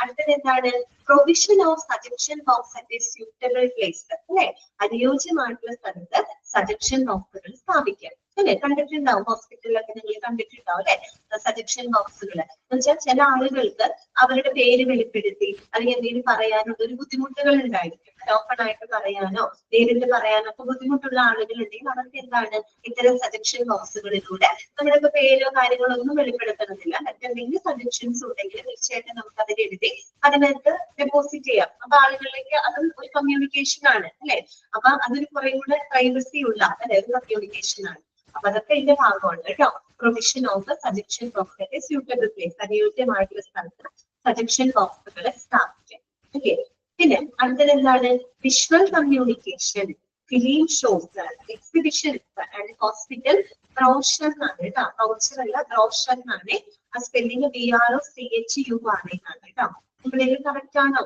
അടുത്തത് എന്താണ്? Provision of suggestion box at A suitable place, അല്ലെ? അനുയോജ്യമായിട്ടുള്ള സ്ഥലത്ത് സജക്ഷൻ ബോക്സുകൾ സ്ഥാപിക്കാം, അല്ലെ? കണ്ടിട്ടുണ്ടാവും, ഹോസ്പിറ്റലിലൊക്കെ നിങ്ങൾ കണ്ടിട്ടുണ്ടാവും, അല്ലെ? സജഷൻ ബോക്സുകൾ എന്ന് വെച്ചാൽ ചില ആളുകൾക്ക് അവരുടെ പേര് വെളിപ്പെടുത്തി അല്ലെങ്കിൽ എന്തെങ്കിലും പറയാനുള്ള ഒരു ബുദ്ധിമുട്ടുകൾ ഉണ്ടായിരിക്കും. ഓപ്പൺ ആയിട്ട് പറയാനോ നേരിട്ട് പറയാനോ ഒക്കെ ബുദ്ധിമുട്ടുള്ള ആളുകൾ ഉണ്ടെങ്കിൽ അവർക്ക് എന്താണ് ഇത്തരം സജഷൻ ബോക്സുകളിലൂടെ നമ്മുടെ പേരോ കാര്യങ്ങളോ ഒന്നും വെളിപ്പെടുത്തണമെന്നില്ല. മറ്റെന്തെങ്കിലും സജഷൻസ് ഉണ്ടെങ്കിൽ തീർച്ചയായിട്ടും നമുക്ക് അതിൽ എഴുതി അതിനകത്ത് ഡെപ്പോസിറ്റ് ചെയ്യാം. അപ്പൊ ആളുകളിലേക്ക് അതും ഒരു കമ്മ്യൂണിക്കേഷൻ ആണ് അല്ലെ. അപ്പൊ അതൊരു കുറെ കൂടെ പ്രൈവസി ഉള്ള അല്ലെ ഒരു കമ്മ്യൂണിക്കേഷൻ ആണ്. അപ്പൊ അതൊക്കെ ഇതിന്റെ ഭാഗമാണ് കേട്ടോ. Provision of suggestion box suitable place, അനുയോജ്യമായിട്ടുള്ള സ്ഥലത്ത് സജഷൻ ബോക്സുകൾ സ്ഥാപിക്കാം. ഓക്കെ. പിന്നെ അടുത്തത് എന്താണ്? Visual communication, film shows, exhibitions and hospital brochure എന്നാണ് കേട്ടോ. ബ്രോഷർ അല്ല ബ്രോഷർ എന്നാണ്. ആ സ്പെല്ലിംഗ് BROCHU ആണ് കേട്ടോ. നിങ്ങളേലും കറക്റ്റ് ആണോ?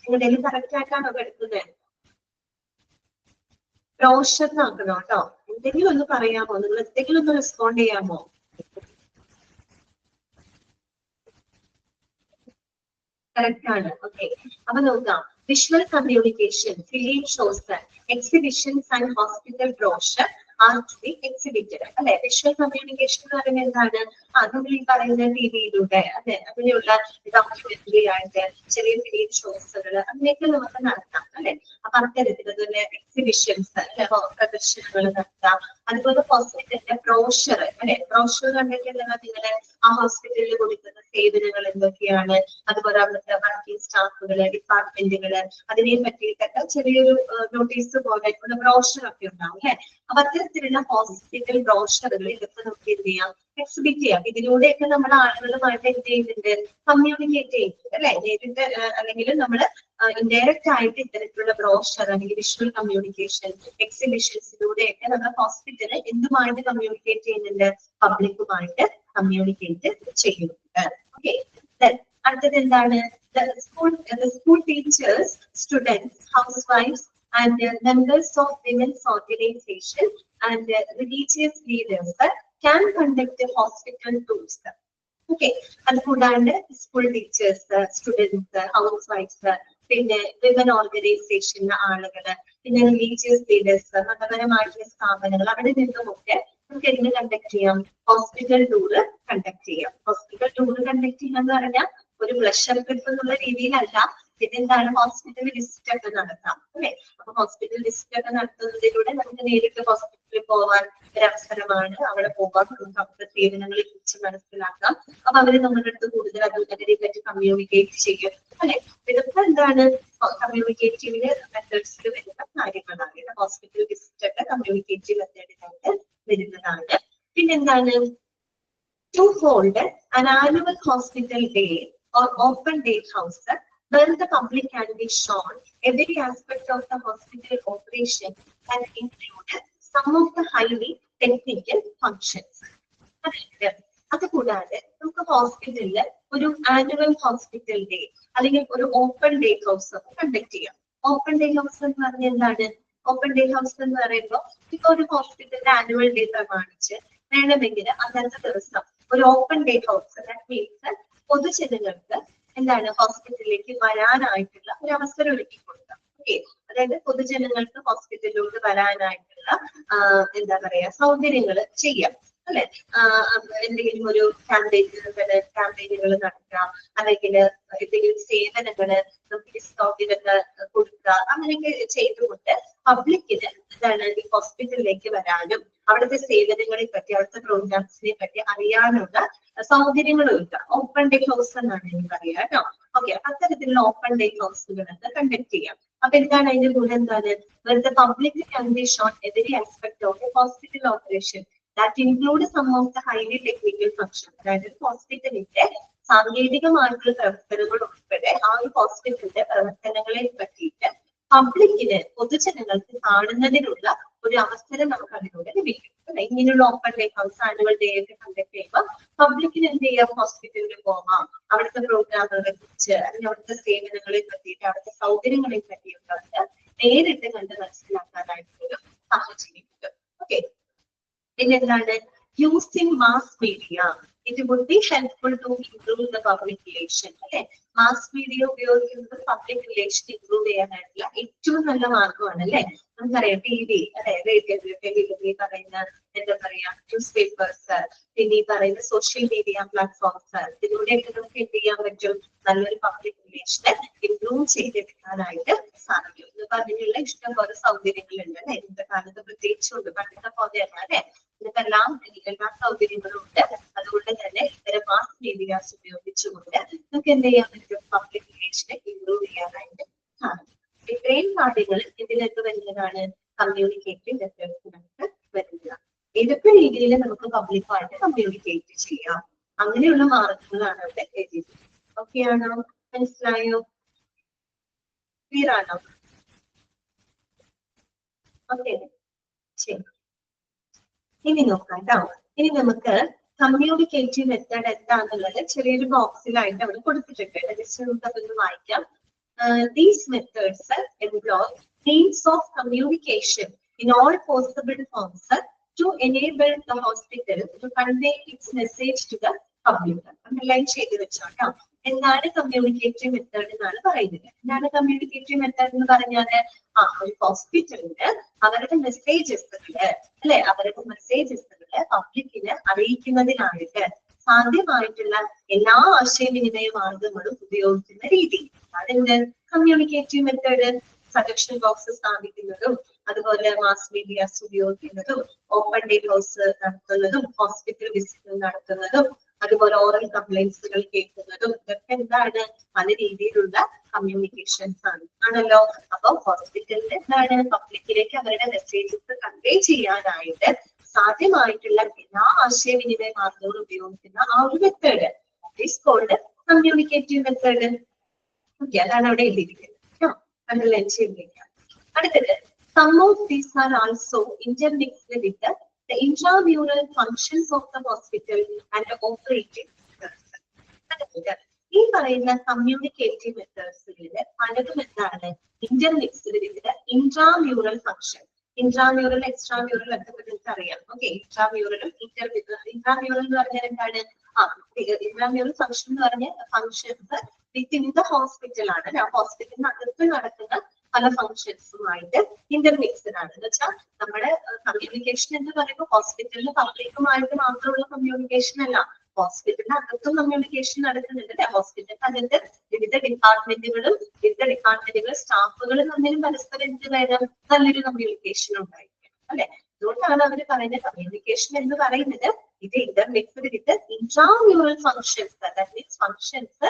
നിങ്ങളേലും കറക്റ്റ് ആയിട്ടാണോ എടുക്കുന്നത്? ബ്രോഷർ എന്നാക്കണോ കേട്ടോ. എന്തെങ്കിലും ഒന്ന് പറയാമോ? നിങ്ങൾ എന്തെങ്കിലും ഒന്ന് റെസ്പോണ്ട് ചെയ്യാമോ? കറക്റ്റ് ആണ്. ഓക്കെ. അപ്പൊ നോക്കാം. Visual communication, film shows, exhibitions and hospital brochure are to be exhibited അല്ലെ. വിഷ്വൽ കമ്മ്യൂണിക്കേഷൻ എന്ന് പറയുന്നത് എന്താണ്? നമ്മൾ ഈ പറയുന്ന ടിവിയിലൂടെ അല്ലെ അങ്ങനെയുള്ള ഡോക്യുമെന്ററി ആയിട്ട് ചെറിയ ഫിലിം ഷോസുകൾ അങ്ങനെയൊക്കെ നമുക്ക് നടത്താം അല്ലെ. അപ്പൊ അത്തരത്തിൽ അതുപോലെ എക്സിബിഷൻസ് അല്ലെ പ്രദർശനങ്ങൾ നടത്താം. അതുപോലെ ഹോസ്പിറ്റലിന്റെ ബ്രോഷർ അല്ലെ. ബ്രോഷർ കണ്ടിട്ട് നിങ്ങളെ ആ ഹോസ്പിറ്റലിൽ കൊടുക്കുന്ന സേവനങ്ങൾ എന്തൊക്കെയാണ്, അതുപോലെ അവിടുത്തെ വർക്കിംഗ് സ്റ്റാഫുകള്, ഡിപ്പാർട്ട്മെന്റുകള്, അതിനെ പറ്റിയിട്ടൊക്കെ ചെറിയൊരു നോട്ടീസ് പോലെ ഉള്ള ബ്രോഷർ ഒക്കെ ഉണ്ടാവും അല്ലെ. അപ്പൊ അത്തരത്തിലുള്ള ഹോസ്പിറ്റൽ ബ്രോഷറുകൾ ഇതൊക്കെ നമുക്ക് എന്ത് ചെയ്യാം? എക്സിബിറ്റ് ചെയ്യാം. ഇതിലൂടെയൊക്കെ നമ്മൾ ആളുകളുമായിട്ട് എന്ത് ചെയ്യുന്നുണ്ട്? കമ്മ്യൂണിക്കേറ്റ് ചെയ്യുന്നുണ്ട് അല്ലെ. നേരിട്ട് അല്ലെങ്കിൽ നമ്മൾ ഇൻഡയറക്റ്റ് ആയിട്ട് ഇത്തരത്തിലുള്ള ബ്രോഷർ അല്ലെങ്കിൽ വിഷ്വൽ കമ്മ്യൂണിക്കേഷൻ എക്സിബിഷൻസിലൂടെയൊക്കെ നമ്മൾ ഹോസ്പിറ്റല് എന്തുമായിട്ട് കമ്മ്യൂണിക്കേറ്റ് ചെയ്യുന്നുണ്ട്? പബ്ലിക്കുമായിട്ട് കമ്മ്യൂണിക്കേറ്റ് ചെയ്യുന്നുണ്ട്. ഓക്കെ. അടുത്തത് എന്താണ്? The school teachers, students, housewives, and members of women's organization and religious leaders can conduct hospital tours. Okay. അതുകൂടാണ്ട് സ്കൂൾ ടീച്ചേഴ്സ്, സ്റ്റുഡൻസ്, ഹൗസ് വൈഫ്സ്, പിന്നെ വിമൻ ഓർഗനൈസേഷൻ ആളുകള്, പിന്നെ റിലീജിയസ് ലീഡേഴ്സ്, മതപരമായിട്ടുള്ള സ്ഥാപനങ്ങൾ, അവിടെ നിന്നുമൊക്കെ നമുക്ക് എന്ത് കണ്ടക്ട് ചെയ്യാം? ഹോസ്പിറ്റൽ ടൂർ കണ്ടക്ട് ചെയ്യാം. ഹോസ്പിറ്റൽ ടൂർ കണ്ടക്ട് ചെയ്യാന്ന് പറഞ്ഞാൽ ഒരു ബ്ലഷർ ട്രിപ്പ് എന്നുള്ള രീതിയിലല്ല. പിന്നെന്താണ്? ഹോസ്പിറ്റൽ വിസിറ്റ് ഒക്കെ നടത്താം അല്ലെ. അപ്പൊ ഹോസ്പിറ്റൽ വിസിറ്റ് ഒക്കെ നടത്തുന്നതിലൂടെ നമുക്ക് നേരിട്ട് ഹോസ്പിറ്റലിൽ പോവാൻ ഒരു അവസരമാണ്. അവിടെ പോകാൻ നമുക്ക് അവിടുത്തെ സേവനങ്ങളെ കുറിച്ച് മനസ്സിലാക്കാം. അപ്പൊ അവര് നമ്മുടെ അടുത്ത് കൂടുതൽ അതിനെ പറ്റി കമ്മ്യൂണിക്കേറ്റ് ചെയ്യും അല്ലെ. ഇതൊക്കെ എന്താണ്? കമ്മ്യൂണിക്കേറ്റീവ് മെത്തേഡ്സിൽ വരുന്ന കാര്യങ്ങളാണ്. ഹോസ്പിറ്റൽ വിസിറ്റ് ഒക്കെ കമ്മ്യൂണിക്കേറ്റീവ് മെത്തേഡിനായിട്ട് വരുന്നതാണ്. പിന്നെന്താണ്? To hold an annual hospital day or open day house where the public can be shown every aspect of the hospital operation and include some of the highly technical functions. അതുകൂടാതെ നമുക്ക് ഹോസ്പിറ്റലില് ഒരു annual hospital day അല്ലെങ്കിൽ ഒരു open day house conduct ചെയ്യാം. Open day house എന്ന് പറഞ്ഞാൽ എന്താണ്? ഓപ്പൺ ഡേ ഹൗസ് എന്ന് പറയുമ്പോൾ ഇപ്പൊ ഒരു ഹോസ്പിറ്റലിന്റെ ആനുവൽ ഡേ പ്രമാണിച്ച് വേണമെങ്കിൽ അന്നത്തെ ദിവസം ഒരു open day house, that means പൊതുജനങ്ങൾക്ക് എന്താണ് ഹോസ്പിറ്റലിലേക്ക് വരാനായിട്ടുള്ള ഒരു അവസരം ഒരുക്കി കൊടുക്കാം. ഓക്കെ. അതായത് പൊതുജനങ്ങൾക്ക് ഹോസ്പിറ്റലിലോട്ട് വരാനായിട്ടുള്ള എന്താ പറയാ സൗകര്യങ്ങൾ ചെയ്യാം അല്ലെ. എന്തെങ്കിലും ഒരു ക്യാമ്പയിനുകൾ നടത്താം, അല്ലെങ്കിൽ എന്തെങ്കിലും സേവനങ്ങള് നമുക്ക് ഡിസ്കൗണ്ടിലൊക്കെ കൊടുക്കുക, അങ്ങനെയൊക്കെ ചെയ്തുകൊണ്ട് പബ്ലിക്കിന് എന്താണ് ഈ ഹോസ്പിറ്റലിലേക്ക് വരാനും അവിടുത്തെ സേവനങ്ങളെ പറ്റി അവിടുത്തെ പ്രോഗ്രാംസിനെ പറ്റി അറിയാനുള്ള സൗകര്യങ്ങൾ ഒരുക്കുക. ഓപ്പൺ ഡേ ഹൗസ് എന്നാണ് എനിക്ക് പറയാം കേട്ടോ. ഓക്കെ. അത്തരത്തിലുള്ള ഓപ്പൺ ഡേ ഹൗസുകളൊക്കെ കണ്ടക്ട് ചെയ്യാം. അപ്പൊ എന്താണ് അതിന്റെ ഗുണം? എന്താണ്? വെറുതെ public can be shown every aspect of A hospital operation that include some of the highly technical functions. അതായത് ഹോസ്പിറ്റലിന്റെ സാങ്കേതികമായിട്ടുള്ള പ്രവർത്തനങ്ങൾ ഉൾപ്പെടെ ആ ഒരു ഹോസ്പിറ്റലിന്റെ പ്രവർത്തനങ്ങളെ പറ്റിയിട്ട് പബ്ലിക്കിന് പൊതുജനങ്ങൾക്ക് കാണുന്നതിനുള്ള ഒരു അവസരം നമുക്ക് അതിലൂടെ ലഭിക്കും. ഇങ്ങനെയുള്ള open day house annual day ഒക്കെ കണ്ടക്ട് ചെയ്യുമ്പോൾ പബ്ലിക്കിന് എന്ത് ചെയ്യാം? ഹോസ്പിറ്റലിൽ പോകാം, അവിടുത്തെ പ്രോഗ്രാമുകളെ കുറിച്ച് അല്ലെങ്കിൽ അവിടുത്തെ സേവനങ്ങളെ പറ്റിയിട്ട് അവിടുത്തെ സൗകര്യങ്ങളെ പറ്റിയൊക്കെ അവർക്ക് നേരിട്ട് കണ്ട് മനസ്സിലാക്കാനായിട്ടൊരു സാഹചര്യം ഉണ്ട്. ഓക്കെ. പിന്നെന്താണ്? Using mass media it would be helpful to improve the public relation. അല്ലെ, മാസ് മീഡിയ ഉപയോഗിക്കുന്നത് പബ്ലിക് റിലേഷൻ ഇംപ്രൂവ് ചെയ്യാനായിട്ടുള്ള ഏറ്റവും നല്ല മാർഗമാണ്. അല്ലെ, നമുക്കറിയാം TV, അല്ലെ, റേഡിയോ, പറയുന്ന എന്താ പറയാ ന്യൂസ് പേപ്പേഴ്സ്, പിന്നെ ഈ പറയുന്ന സോഷ്യൽ മീഡിയ പ്ലാറ്റ്ഫോംസ്, ഇതിലൂടെയൊക്കെ നമുക്ക് എന്ത് ചെയ്യാൻ പറ്റും, നല്ലൊരു പബ്ലിക് റിലേഷനെ ഇംപ്രൂവ് ചെയ്തെടുക്കാനായിട്ട് സാധിക്കും. ഇന്നിപ്പോ അതിനുള്ള ഇഷ്ടം പോലെ സൗകര്യങ്ങളുണ്ട്. അല്ലെ, ഇന്നത്തെ കാലത്ത് പ്രത്യേകിച്ചുണ്ട്, പണ്ടത്തെ പോലെയല്ല. അല്ലെ, ഇന്നത്തെ എല്ലാ സൗകര്യങ്ങളും ഉണ്ട്. അതുകൊണ്ട് തന്നെ ഇത്തരം മാസ് മീഡിയാസ് ഉപയോഗിച്ചുകൊണ്ട് നമുക്ക് എന്ത് ചെയ്യാൻ പറ്റും, പബ്ലിക് റിലേഷനെ ഇംപ്രൂവ് ചെയ്യാനായിട്ട് സാധിക്കും. ഇത്രയും കാര്യങ്ങൾ ഇതിനകത്ത് വരുന്നതാണ് കമ്മ്യൂണിക്കേറ്റീവ് മെത്തേഡ്സിനകത്ത് വരുന്നതാണ്. ഏതൊക്കെ രീതിയിൽ നമുക്ക് പബ്ലിക്കുമായിട്ട് കമ്മ്യൂണിക്കേറ്റ് ചെയ്യാം, അങ്ങനെയുള്ള മാർഗങ്ങളാണ് ഇവിടെ എഴുതിയിട്ടുള്ളത്. ഓക്കെ ആണോ? മനസ്സിലായോ? ക്ലിയർ ആണോ? ഓക്കെ, ശരി. ഇനി നോക്കാം കേട്ടോ. ഇനി നമുക്ക് കമ്മ്യൂണിക്കേറ്റീവ് മെത്തേഡ് എന്താണെന്നുള്ളത് ചെറിയൊരു ബോക്സിലായിട്ട് അവിടെ കൊടുത്തിട്ടുണ്ട്. ജസ്റ്റ് നമുക്ക് അതൊന്ന് വായിക്കാം. These methods employ means of communication in all possible forms to enable the hospital to convey its message to the public. Underline ചെയ്ത് വെച്ചോട്ടോ. എന്താണ് കമ്മ്യൂണിക്കേറ്റീവ് മെത്തേഡ് എന്നാണ് പറയുന്നത്. എന്താണ് കമ്മ്യൂണിക്കേറ്റീവ് മെത്തേഡ് എന്ന് പറഞ്ഞാല്, ഒരു ഹോസ്പിറ്റലിന് അവരുടെ മെസ്സേജസുകള്, അല്ലെ, അവരുടെ മെസ്സേജസുകള് പബ്ലിക്കിന് അറിയിക്കുന്നതിനായിട്ട് സാധ്യമായിട്ടുള്ള എല്ലാ ആശയവിനിമയ മാർഗങ്ങളും ഉപയോഗിക്കുന്ന രീതി. അതെന്ത്? Communicative method. സജക്ഷൻ ബോക്സ് സ്ഥാപിക്കുന്നതും, അതുപോലെ മാസ് മീഡിയാസ് ഉപയോഗിക്കുന്നതും, ഓപ്പൺ ഡേ ഹൗസ് നടത്തുന്നതും, ഹോസ്പിറ്റൽ വിസിറ്റ് നടത്തുന്നതും, അതുപോലെ ഓറൽ കംപ്ലൈൻസുകൾ കേൾക്കുന്നതും, ഇതൊക്കെ എന്താണ്, പല രീതിയിലുള്ള കമ്മ്യൂണിക്കേഷൻസ് ആണല്ലോ. അപ്പൊ ഹോസ്പിറ്റലിൽ എന്താണ്, പബ്ലിക്കിലേക്ക് അവരുടെ മെസ്സേജസ് കൺവേ ചെയ്യാനായിട്ട് സാധ്യമായിട്ടുള്ള എല്ലാ ആശയവിനിമയ മാർഗങ്ങളും ഉപയോഗിക്കുന്ന ആ ഒരു method is called communicative method. Okay, അതാണ് അവിടെ എഴുതിയിരിക്കുന്നത്. അണ്ടർലൈൻ ചെയ്തിരിക്കുക. അടുത്തത്, some of these are also intermixed with the intramural functions of the hospital and the operating methods. അടുത്തത്, ഈ പറയുന്ന കമ്മ്യൂണിക്കേറ്റീവ് മെത്തേഡ്സുകളില് പലതും എന്താണ്, ഇന്റർമിക്സ്ഡ് വിത്ത് ഇൻട്രാമ്യൂറൽ ഫംഗ്ഷൻ. ഇൻട്രാമ്യൂറൽ, എക്സ്ട്രാമ്യൂറൽ ഒക്കെ നിങ്ങൾക്ക് അറിയാം. ഓക്കെ, ഇൻട്രാമ്യൂറലും ഇൻട്രാമ്യൂറൽ എന്ന് പറഞ്ഞാൽ എന്താണ്, ഇൻട്രാമ്യൂറൽ ഫംഗ്ഷൻ എന്ന് പറഞ്ഞ ഫംഗ്ഷൻസ് വിത്തിൻ ദ ഹോസ്പിറ്റൽ ആണ്. ഹോസ്പിറ്റലിനകത്ത് നടക്കുന്ന പല ഫംഗ്ഷൻസുമായിട്ട് ഇന്റർമിക്സ്ഡ് ആണ്. എന്ന് വെച്ചാൽ നമ്മുടെ കമ്മ്യൂണിക്കേഷൻ എന്ന് പറയുമ്പോൾ ഹോസ്പിറ്റലിന് പബ്ലിക്കുമായിട്ട് മാത്രമുള്ള കമ്മ്യൂണിക്കേഷൻ അല്ല, ഹോസ്പിറ്റലിനകത്തും കമ്മ്യൂണിക്കേഷൻ നടക്കുന്നുണ്ട്. അല്ലെ, ഹോസ്പിറ്റലിന് അതിന്റെ വിവിധ ഡിപ്പാർട്ട്മെന്റുകളും സ്റ്റാഫുകളും തമ്മിലും പരസ്പരം എന്ത് വേണം, നല്ലൊരു കമ്മ്യൂണിക്കേഷൻ ഉണ്ടായിരിക്കും. അല്ലെ, അതുകൊണ്ടാണ് അവർ പറയുന്നത് കമ്മ്യൂണിക്കേഷൻ എന്ന് പറയുന്നത് ഇത് intermixed with intramural functions. That means functions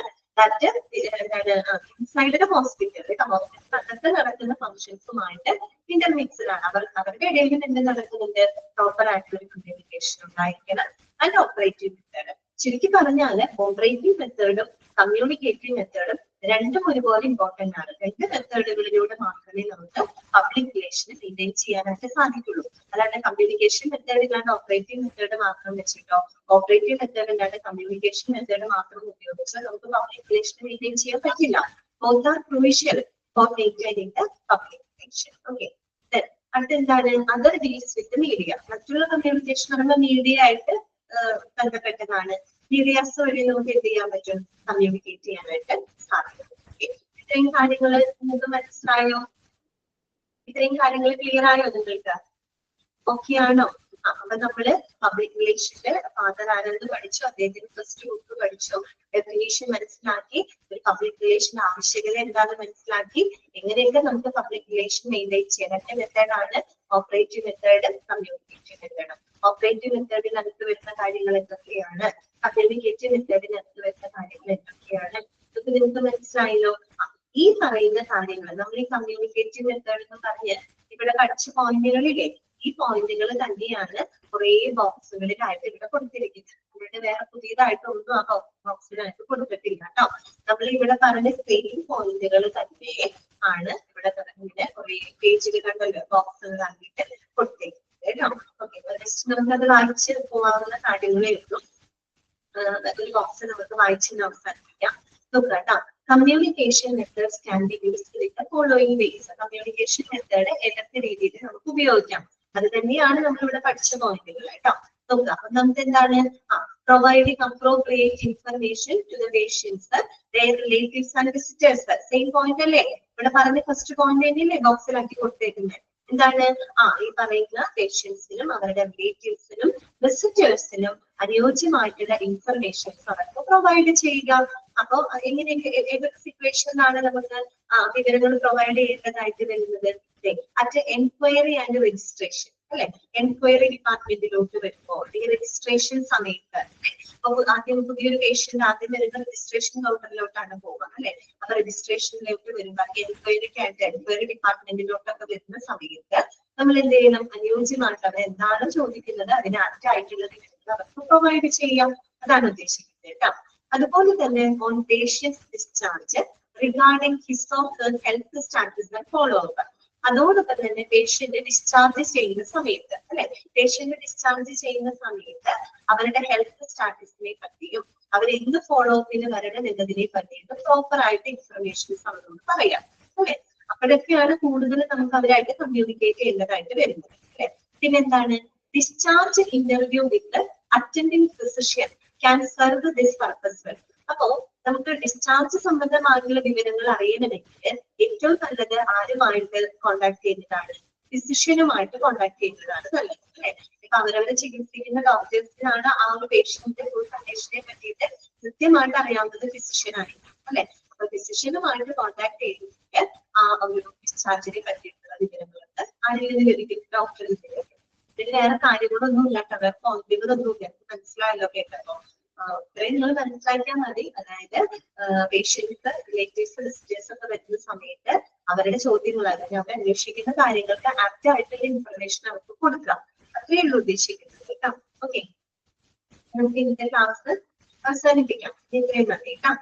inside the hospital, ഹോസ്പിറ്റലിനകത്ത് നടക്കുന്ന ഫംഗ്ഷൻസുമായിട്ട് ഇന്റർമിക്സ്ഡ് ആണ്. അവരുടെ ഇടയിൽ എന്ത് നടക്കുന്നുണ്ട്, പ്രോപ്പർ ആയിട്ടുള്ള ഒരു കമ്മ്യൂണിക്കേഷൻ ഉണ്ടായിരിക്കണം. ആൻഡ് ഓപ്പറേറ്റീവ് മെത്തേഡ്, ചുരുക്കി പറഞ്ഞാല് ഓപ്പറേറ്റീവ് മെത്തേഡും കമ്മ്യൂണിക്കേറ്റീവ് മെത്തേഡും രണ്ടും ഒരുപോലെ ഇമ്പോർട്ടന്റ് ആണ്. രണ്ട് മെത്തേഡുകളിലൂടെ മാത്രമേ നമുക്ക് പബ്ലിക് റിലേഷൻ മെയിൻറ്റെയിൻ ചെയ്യാനായിട്ട് സാധിക്കുള്ളൂ. അല്ലാണ്ട് കമ്മ്യൂണിക്കേഷൻ മെത്തേഡ് ഇല്ലാണ്ട് ഓപ്പറേറ്റീവ് മെത്തേഡ് മാത്രം വെച്ചിട്ടോ, ഓപ്പറേറ്റീവ് മെത്തേഡ് ഇല്ലാണ്ട് കമ്മ്യൂണിക്കേഷൻ മെത്തേഡ് മാത്രം ഉപയോഗിച്ച് നമുക്ക് പബ്ലിക് റിലേഷൻ മെയിൻറ്റെയിൻ ചെയ്യാൻ പറ്റില്ല. Both are crucial for maintaining the public relation. Okay, അടുത്തെന്താണ്, അതർ ഡീൽസ് വിത്ത് മീഡിയ. മറ്റുള്ള കമ്മ്യൂണിക്കേഷൻ പറയുമ്പോൾ മീഡിയ ആയിട്ട് ബന്ധപ്പെട്ടതാണ്. മീഡിയാസ് വഴി നമുക്ക് എന്ത് ചെയ്യാൻ പറ്റും, കമ്മ്യൂണിക്കേറ്റ് ചെയ്യാനായിട്ട് സാധിക്കും. ഇത്രയും കാര്യങ്ങൾ നിങ്ങൾക്ക് മനസ്സിലായോ? ഇത്രയും കാര്യങ്ങൾ ക്ലിയർ ആയോ നിങ്ങൾക്ക്? ഓക്കെ ആണോ? അപ്പൊ നമ്മള് പബ്ലിക് റിലേഷന്റെ ഫാദർ ആരെന്ന് പഠിച്ചു, അദ്ദേഹത്തിന് ഫസ്റ്റ് ബുക്ക് പഠിച്ചു, ഡെഫിനേഷൻ മനസ്സിലാക്കി, ഒരു പബ്ലിക് റിലേഷൻ ആവശ്യകത എന്താണെന്ന് മനസ്സിലാക്കി, എങ്ങനെയൊക്കെ നമുക്ക് പബ്ലിക് റിലേഷൻ മെയിൻറ്റെയിൻ ചെയ്യാൻ. രണ്ട് മെത്തേഡാണ്, operative method, communicative method. Operative മെത്തേഡിനകത്ത് വരുന്ന കാര്യങ്ങൾ എന്തൊക്കെയാണ്, കമ്മ്യൂണിക്കേറ്റീവ് മെത്തേഡിനകത്ത് വരുന്ന കാര്യങ്ങൾ എന്തൊക്കെയാണ്, ഇതൊക്കെ നിങ്ങൾക്ക് മനസ്സിലായല്ലോ. ഈ പറയുന്ന കാര്യങ്ങൾ നമ്മൾ ഈ കമ്മ്യൂണിക്കേറ്റീവ് മെത്തേഡ് എന്ന് പറഞ്ഞ് ഇവിടെ പഠിച്ച പോയിന്റുകളില്ലേ, ഈ പോയിന്റുകൾ തന്നെയാണ് കുറെ ബോക്സുകളിലായിട്ട് ഇവിടെ കൊടുത്തിരിക്കുന്നത്. ഇവിടെ വേറെ പുതിയതായിട്ടൊന്നും ആ ബോക്സിലായിട്ട് കൊടുത്തിട്ടില്ല കേട്ടോ. നമ്മൾ ഇവിടെ പറഞ്ഞ സെയിം പോയിന്റുകൾ തന്നെ ആണ് ഇവിടെ ഇങ്ങനെ കുറെ പേജുകൾ കണ്ടല്ലോ, ബോക്സുകൾ ആക്കിയിട്ട് കൊടുത്തിരിക്കുന്നത് കേട്ടോ. ഓക്കെ, ജസ്റ്റ് നമുക്കത് വായിച്ച് പോകാവുന്ന കാര്യങ്ങളേ ഉള്ളൂ. ഒരു ബോക്സ് നമുക്ക് വായിച്ച് അവസാനിപ്പിക്കാം. നോക്കാം കേട്ടോ. Communication methods can be used with the following ways. Communication method ഏതൊക്കെ രീതിയിൽ നമുക്ക് ഉപയോഗിക്കാം, അത് തന്നെയാണ് നമ്മൾ ഇവിടെ പഠിച്ച പോയിന്റുകൾ കേട്ടോ. നോക്കാം. അപ്പൊ നമുക്ക് എന്താണ്, providing appropriate information to the patients, their relatives and visitors. Same point അല്ലേ? ഇവിടെ പറഞ്ഞ ഫസ്റ്റ് പോയിന്റ് തന്നെയല്ലേ ബോക്സിലാക്കി കൊടുത്തേക്കുന്നത്? എന്താണ്? ഈ പറയുന്ന പേഷ്യൻസിനും അവരുടെ റിലേറ്റീവ്സിനും വിസിറ്റേഴ്സിനും അനുയോജ്യമായിട്ടുള്ള ഇൻഫർമേഷൻസ് അവർക്ക് പ്രൊവൈഡ് ചെയ്യുക. അപ്പൊ എങ്ങനെ ഏതൊക്കെ സിറ്റുവേഷനിലാണ് നമുക്ക് വിവരങ്ങൾ പ്രൊവൈഡ് ചെയ്യേണ്ടതായിട്ട് വരുന്നത്? അറ്റ് എൻക്വയറി ആൻഡ് രജിസ്ട്രേഷൻ അല്ലെ? എൻക്വയറി ഡിപ്പാർട്ട്മെന്റിലോട്ട് വരുമ്പോൾ ഈ രജിസ്ട്രേഷൻ സമയത്ത് ആദ്യം പുതിയൊരു പേഷ്യന്റ് ആദ്യം വരുന്ന രജിസ്ട്രേഷൻ കൗണ്ടറിലോട്ടാണ് പോവുക അല്ലെ? അപ്പൊ രജിസ്ട്രേഷനിലോട്ട് വരുമ്പോൾ എൻക്വയറിക്കായിട്ട് എൻക്വയറി ഡിപ്പാർട്ട്മെന്റിലോട്ടൊക്കെ വരുന്ന സമയത്ത് നമ്മൾ എന്ത് ചെയ്യണം? അനുയോജ്യമായിട്ട് അവർ എന്താണ് ചോദിക്കുന്നത് അതിന് ആപ്റ്റായിട്ടുള്ള വിവരങ്ങൾ അവർക്ക് പ്രൊവൈഡ് ചെയ്യാം. അതാണ് ഉദ്ദേശിക്കുന്നത് കേട്ടോ. അതുപോലെ തന്നെ on patient's discharge regarding his or her health status and follow up. അതോടൊപ്പം തന്നെ പേഷ്യന്റ് ഡിസ്ചാർജ് ചെയ്യുന്ന സമയത്ത് അല്ലെ? പേഷ്യന്റ് ഡിസ്ചാർജ് ചെയ്യുന്ന സമയത്ത് അവരുടെ ഹെൽത്ത് സ്റ്റാറ്റസിനെ പറ്റിയും അവരെന്ത് ഫോളോ അപ്പിന് വരണം എന്നതിനെ പറ്റിയിട്ട് പ്രോപ്പർ ആയിട്ട് ഇൻഫർമേഷൻസ് അവരോട് പറയാം അല്ലെ? അപ്പോഴൊക്കെയാണ് കൂടുതൽ നമുക്ക് അവരായിട്ട് കമ്മ്യൂണിക്കേറ്റ് ചെയ്യേണ്ടതായിട്ട് വരുന്നത് അല്ലെ? പിന്നെന്താണ്? Discharge interview with അറ്റൻഡിംഗ് physician can serve this purpose well. അപ്പോ നമുക്ക് ഡിസ്ചാർജ് സംബന്ധമായിട്ടുള്ള വിവരങ്ങൾ അറിയണമെങ്കിൽ ഏറ്റവും നല്ലത് ആരുമായിട്ട് കോൺടാക്ട് ചെയ്യുന്നതാണ്? ഫിസിഷ്യനുമായിട്ട് കോൺടാക്ട് ചെയ്യുന്നതാണ് നല്ലത് അല്ലെ? ഇപ്പൊ അവരവരെ ചികിത്സിക്കുന്ന ഡോക്ടേഴ്സിനാണ് ആ ഒരു പേഷ്യന്റിന്റെ ഫുൾ കണ്ടീഷനെ പറ്റിയിട്ട് കൃത്യമായിട്ട് അറിയാവുന്നത് ഫിസിഷ്യനായിരിക്കും അല്ലെ? അപ്പൊ ഫിസിഷ്യനുമായിട്ട് കോൺടാക്ട് ചെയ്തിട്ട് ആ ഒരു ഡിസ്ചാർജിനെ പറ്റിയിട്ടുള്ള വിവരങ്ങൾക്ക് ആരിൽ നിന്ന് ലഭിക്കും? ഡോക്ടറിൽ നിന്ന് ലഭിക്കും. ഇതിന് വേറെ കാര്യങ്ങളൊന്നും ഇല്ല കേട്ടോ, കോൺഫിഗറൊന്നും ഇല്ല. മനസ്സിലായല്ലോ കേട്ടോ? ഇത്രയും നിങ്ങൾ മനസ്സിലാക്കിയാൽ മതി. അതായത് പേഷ്യൻസ്, റിലേറ്റീവ്സ്, വിസിറ്റേഴ്സ് ഒക്കെ വരുന്ന സമയത്ത് അവരുടെ ചോദ്യങ്ങൾ അല്ലെങ്കിൽ അവർ അന്വേഷിക്കുന്ന കാര്യങ്ങൾക്ക് ആപ്റ്റ് ആയിട്ടുള്ള ഇൻഫർമേഷൻ അവർക്ക് കൊടുക്കുക. അത്രയേ ഉള്ളൂ ഉദ്ദേശിക്കുന്നത് കേട്ടോ. ഓക്കെ, നമുക്ക് ഇന്നത്തെ ക്ലാസ് അവസാനിപ്പിക്കാം. ഇത്രയും മതി കേട്ടോ.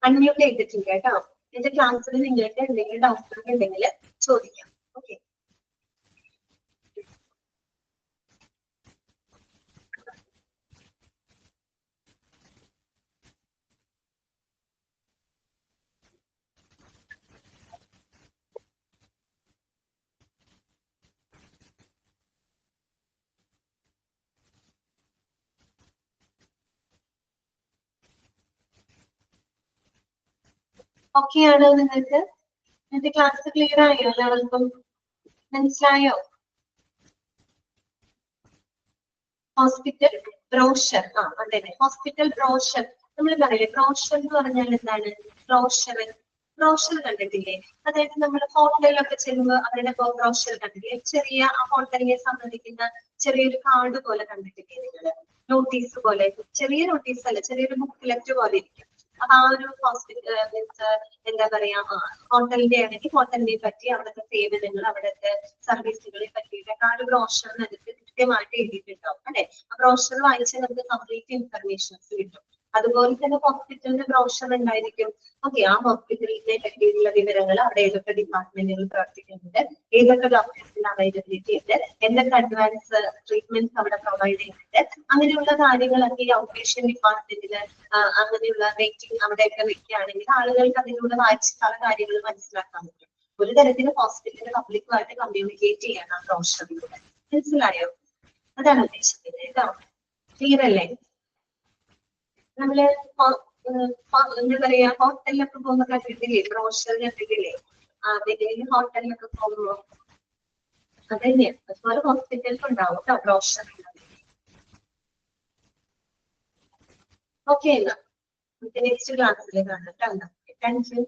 അൺമ്യൂട്ട് ചെയ്തിട്ടില്ല കേട്ടോ. എന്റെ ക്ലാസ്സിൽ നിങ്ങൾക്ക് എന്തെങ്കിലും ഡൗട്ട് ഉണ്ടെങ്കിൽ ചോദിക്കാം. ഓക്കെ, ഓക്കെയാണോ നിങ്ങൾക്ക്? എന്റെ ക്ലാസ് ക്ലിയർ ആയോ? എല്ലാവർക്കും മനസ്സിലായോ? ഹോസ്പിറ്റൽ ബ്രോഷർ, അതെ, ഹോസ്പിറ്റൽ ബ്രോഷർ. നമ്മൾ പറയില്ലേ ബ്രോഷർ എന്ന് പറഞ്ഞാൽ എന്താണ്? ബ്രോഷർ കണ്ടിട്ടില്ലേ? അതായത് നമ്മൾ ഹോട്ടലിലൊക്കെ ചെല്ലുമ്പോൾ അവരുടെ ബ്രോഷർ കണ്ടിട്ടില്ലേ? ചെറിയ ആ ഹോട്ടലിനെ സംബന്ധിക്കുന്ന ചെറിയൊരു കാർഡ് പോലെ കണ്ടിട്ടില്ലേ നിങ്ങൾ? നോട്ടീസ് പോലെ, ചെറിയ നോട്ടീസ് അല്ല, ചെറിയൊരു ബുക്ക്ലെറ്റ് പോലെ ഇരിക്കും. അപ്പൊ ആ ഒരു ഹോസ്പിറ്റൽ മീൻസ് എന്താ പറയാ, ഹോട്ടലിന്റെ ആണെങ്കിൽ ഹോട്ടലിനെ പറ്റി, അവിടുത്തെ സേവനങ്ങൾ, അവിടുത്തെ സർവീസുകളെ പറ്റിയിട്ടൊക്കെ ആ ഒരു ബ്രോഷറിനകത്ത് കൃത്യമായിട്ട് എഴുതിയിട്ടുണ്ടാവും അല്ലെ? ആ ബ്രോഷർ വായിച്ചാൽ നമുക്ക് കംപ്ലീറ്റ് ഇൻഫർമേഷൻസ് കിട്ടും. അതുപോലെ തന്നെ ഹോസ്പിറ്റലിന്റെ ബ്രോഷർ ഉണ്ടായിരിക്കും. ഓക്കെ, ആ ഹോസ്പിറ്റലിനെ പറ്റിയുള്ള വിവരങ്ങൾ, അവിടെ ഏതൊക്കെ ഡിപ്പാർട്ട്മെന്റുകൾ പ്രവർത്തിക്കുന്നുണ്ട്, ഏതൊക്കെ ഡോക്ടേഴ്സിന്റെ അവൈലബിലിറ്റി ഉണ്ട്, എന്തൊക്കെ അഡ്വാൻസ് ട്രീറ്റ്മെന്റ്സ് അവിടെ പ്രൊവൈഡ് ചെയ്യുന്നുണ്ട്, അങ്ങനെയുള്ള കാര്യങ്ങളൊക്കെ ഈ ഔട്ട് പേഷ്യന്റ് ഡിപ്പാർട്ട്മെന്റില് അങ്ങനെയുള്ള വെയിറ്റിംഗ് അവിടെയൊക്കെ വെക്കുകയാണെങ്കിൽ ആളുകൾക്ക് അതിലൂടെ വായിച്ച് പല കാര്യങ്ങളും മനസ്സിലാക്കാൻ പറ്റും. ഒരു തരത്തിൽ ഹോസ്പിറ്റലിൽ പബ്ലിക്കുമായിട്ട് കമ്മ്യൂണിക്കേറ്റ് ചെയ്യണം ആ ബ്രോഷറിലൂടെ. മനസ്സിലായോ? അതാണ് ഉദ്ദേശിക്കുന്നത് കേട്ടോ. ക്ലിയർ അല്ലേ? നമ്മള് എന്താ പറയാ, ഹോട്ടലിലൊക്കെ പോകുമ്പോ കണ്ടിട്ടില്ലേ ബ്രോഷർ? കണ്ടിട്ടില്ലേ? വലിയ ഹോട്ടലിലൊക്കെ പോകുമ്പോ അതന്നെ, അതുപോലെ ഹോസ്പിറ്റലിൽ ഉണ്ടാവും കേട്ടോ ബ്രോഷർ. ഓക്കെ, എന്നാ നമുക്ക് നെക്സ്റ്റ് ക്ലാസ്സിൽ കാണാം കേട്ടോ. Thank you.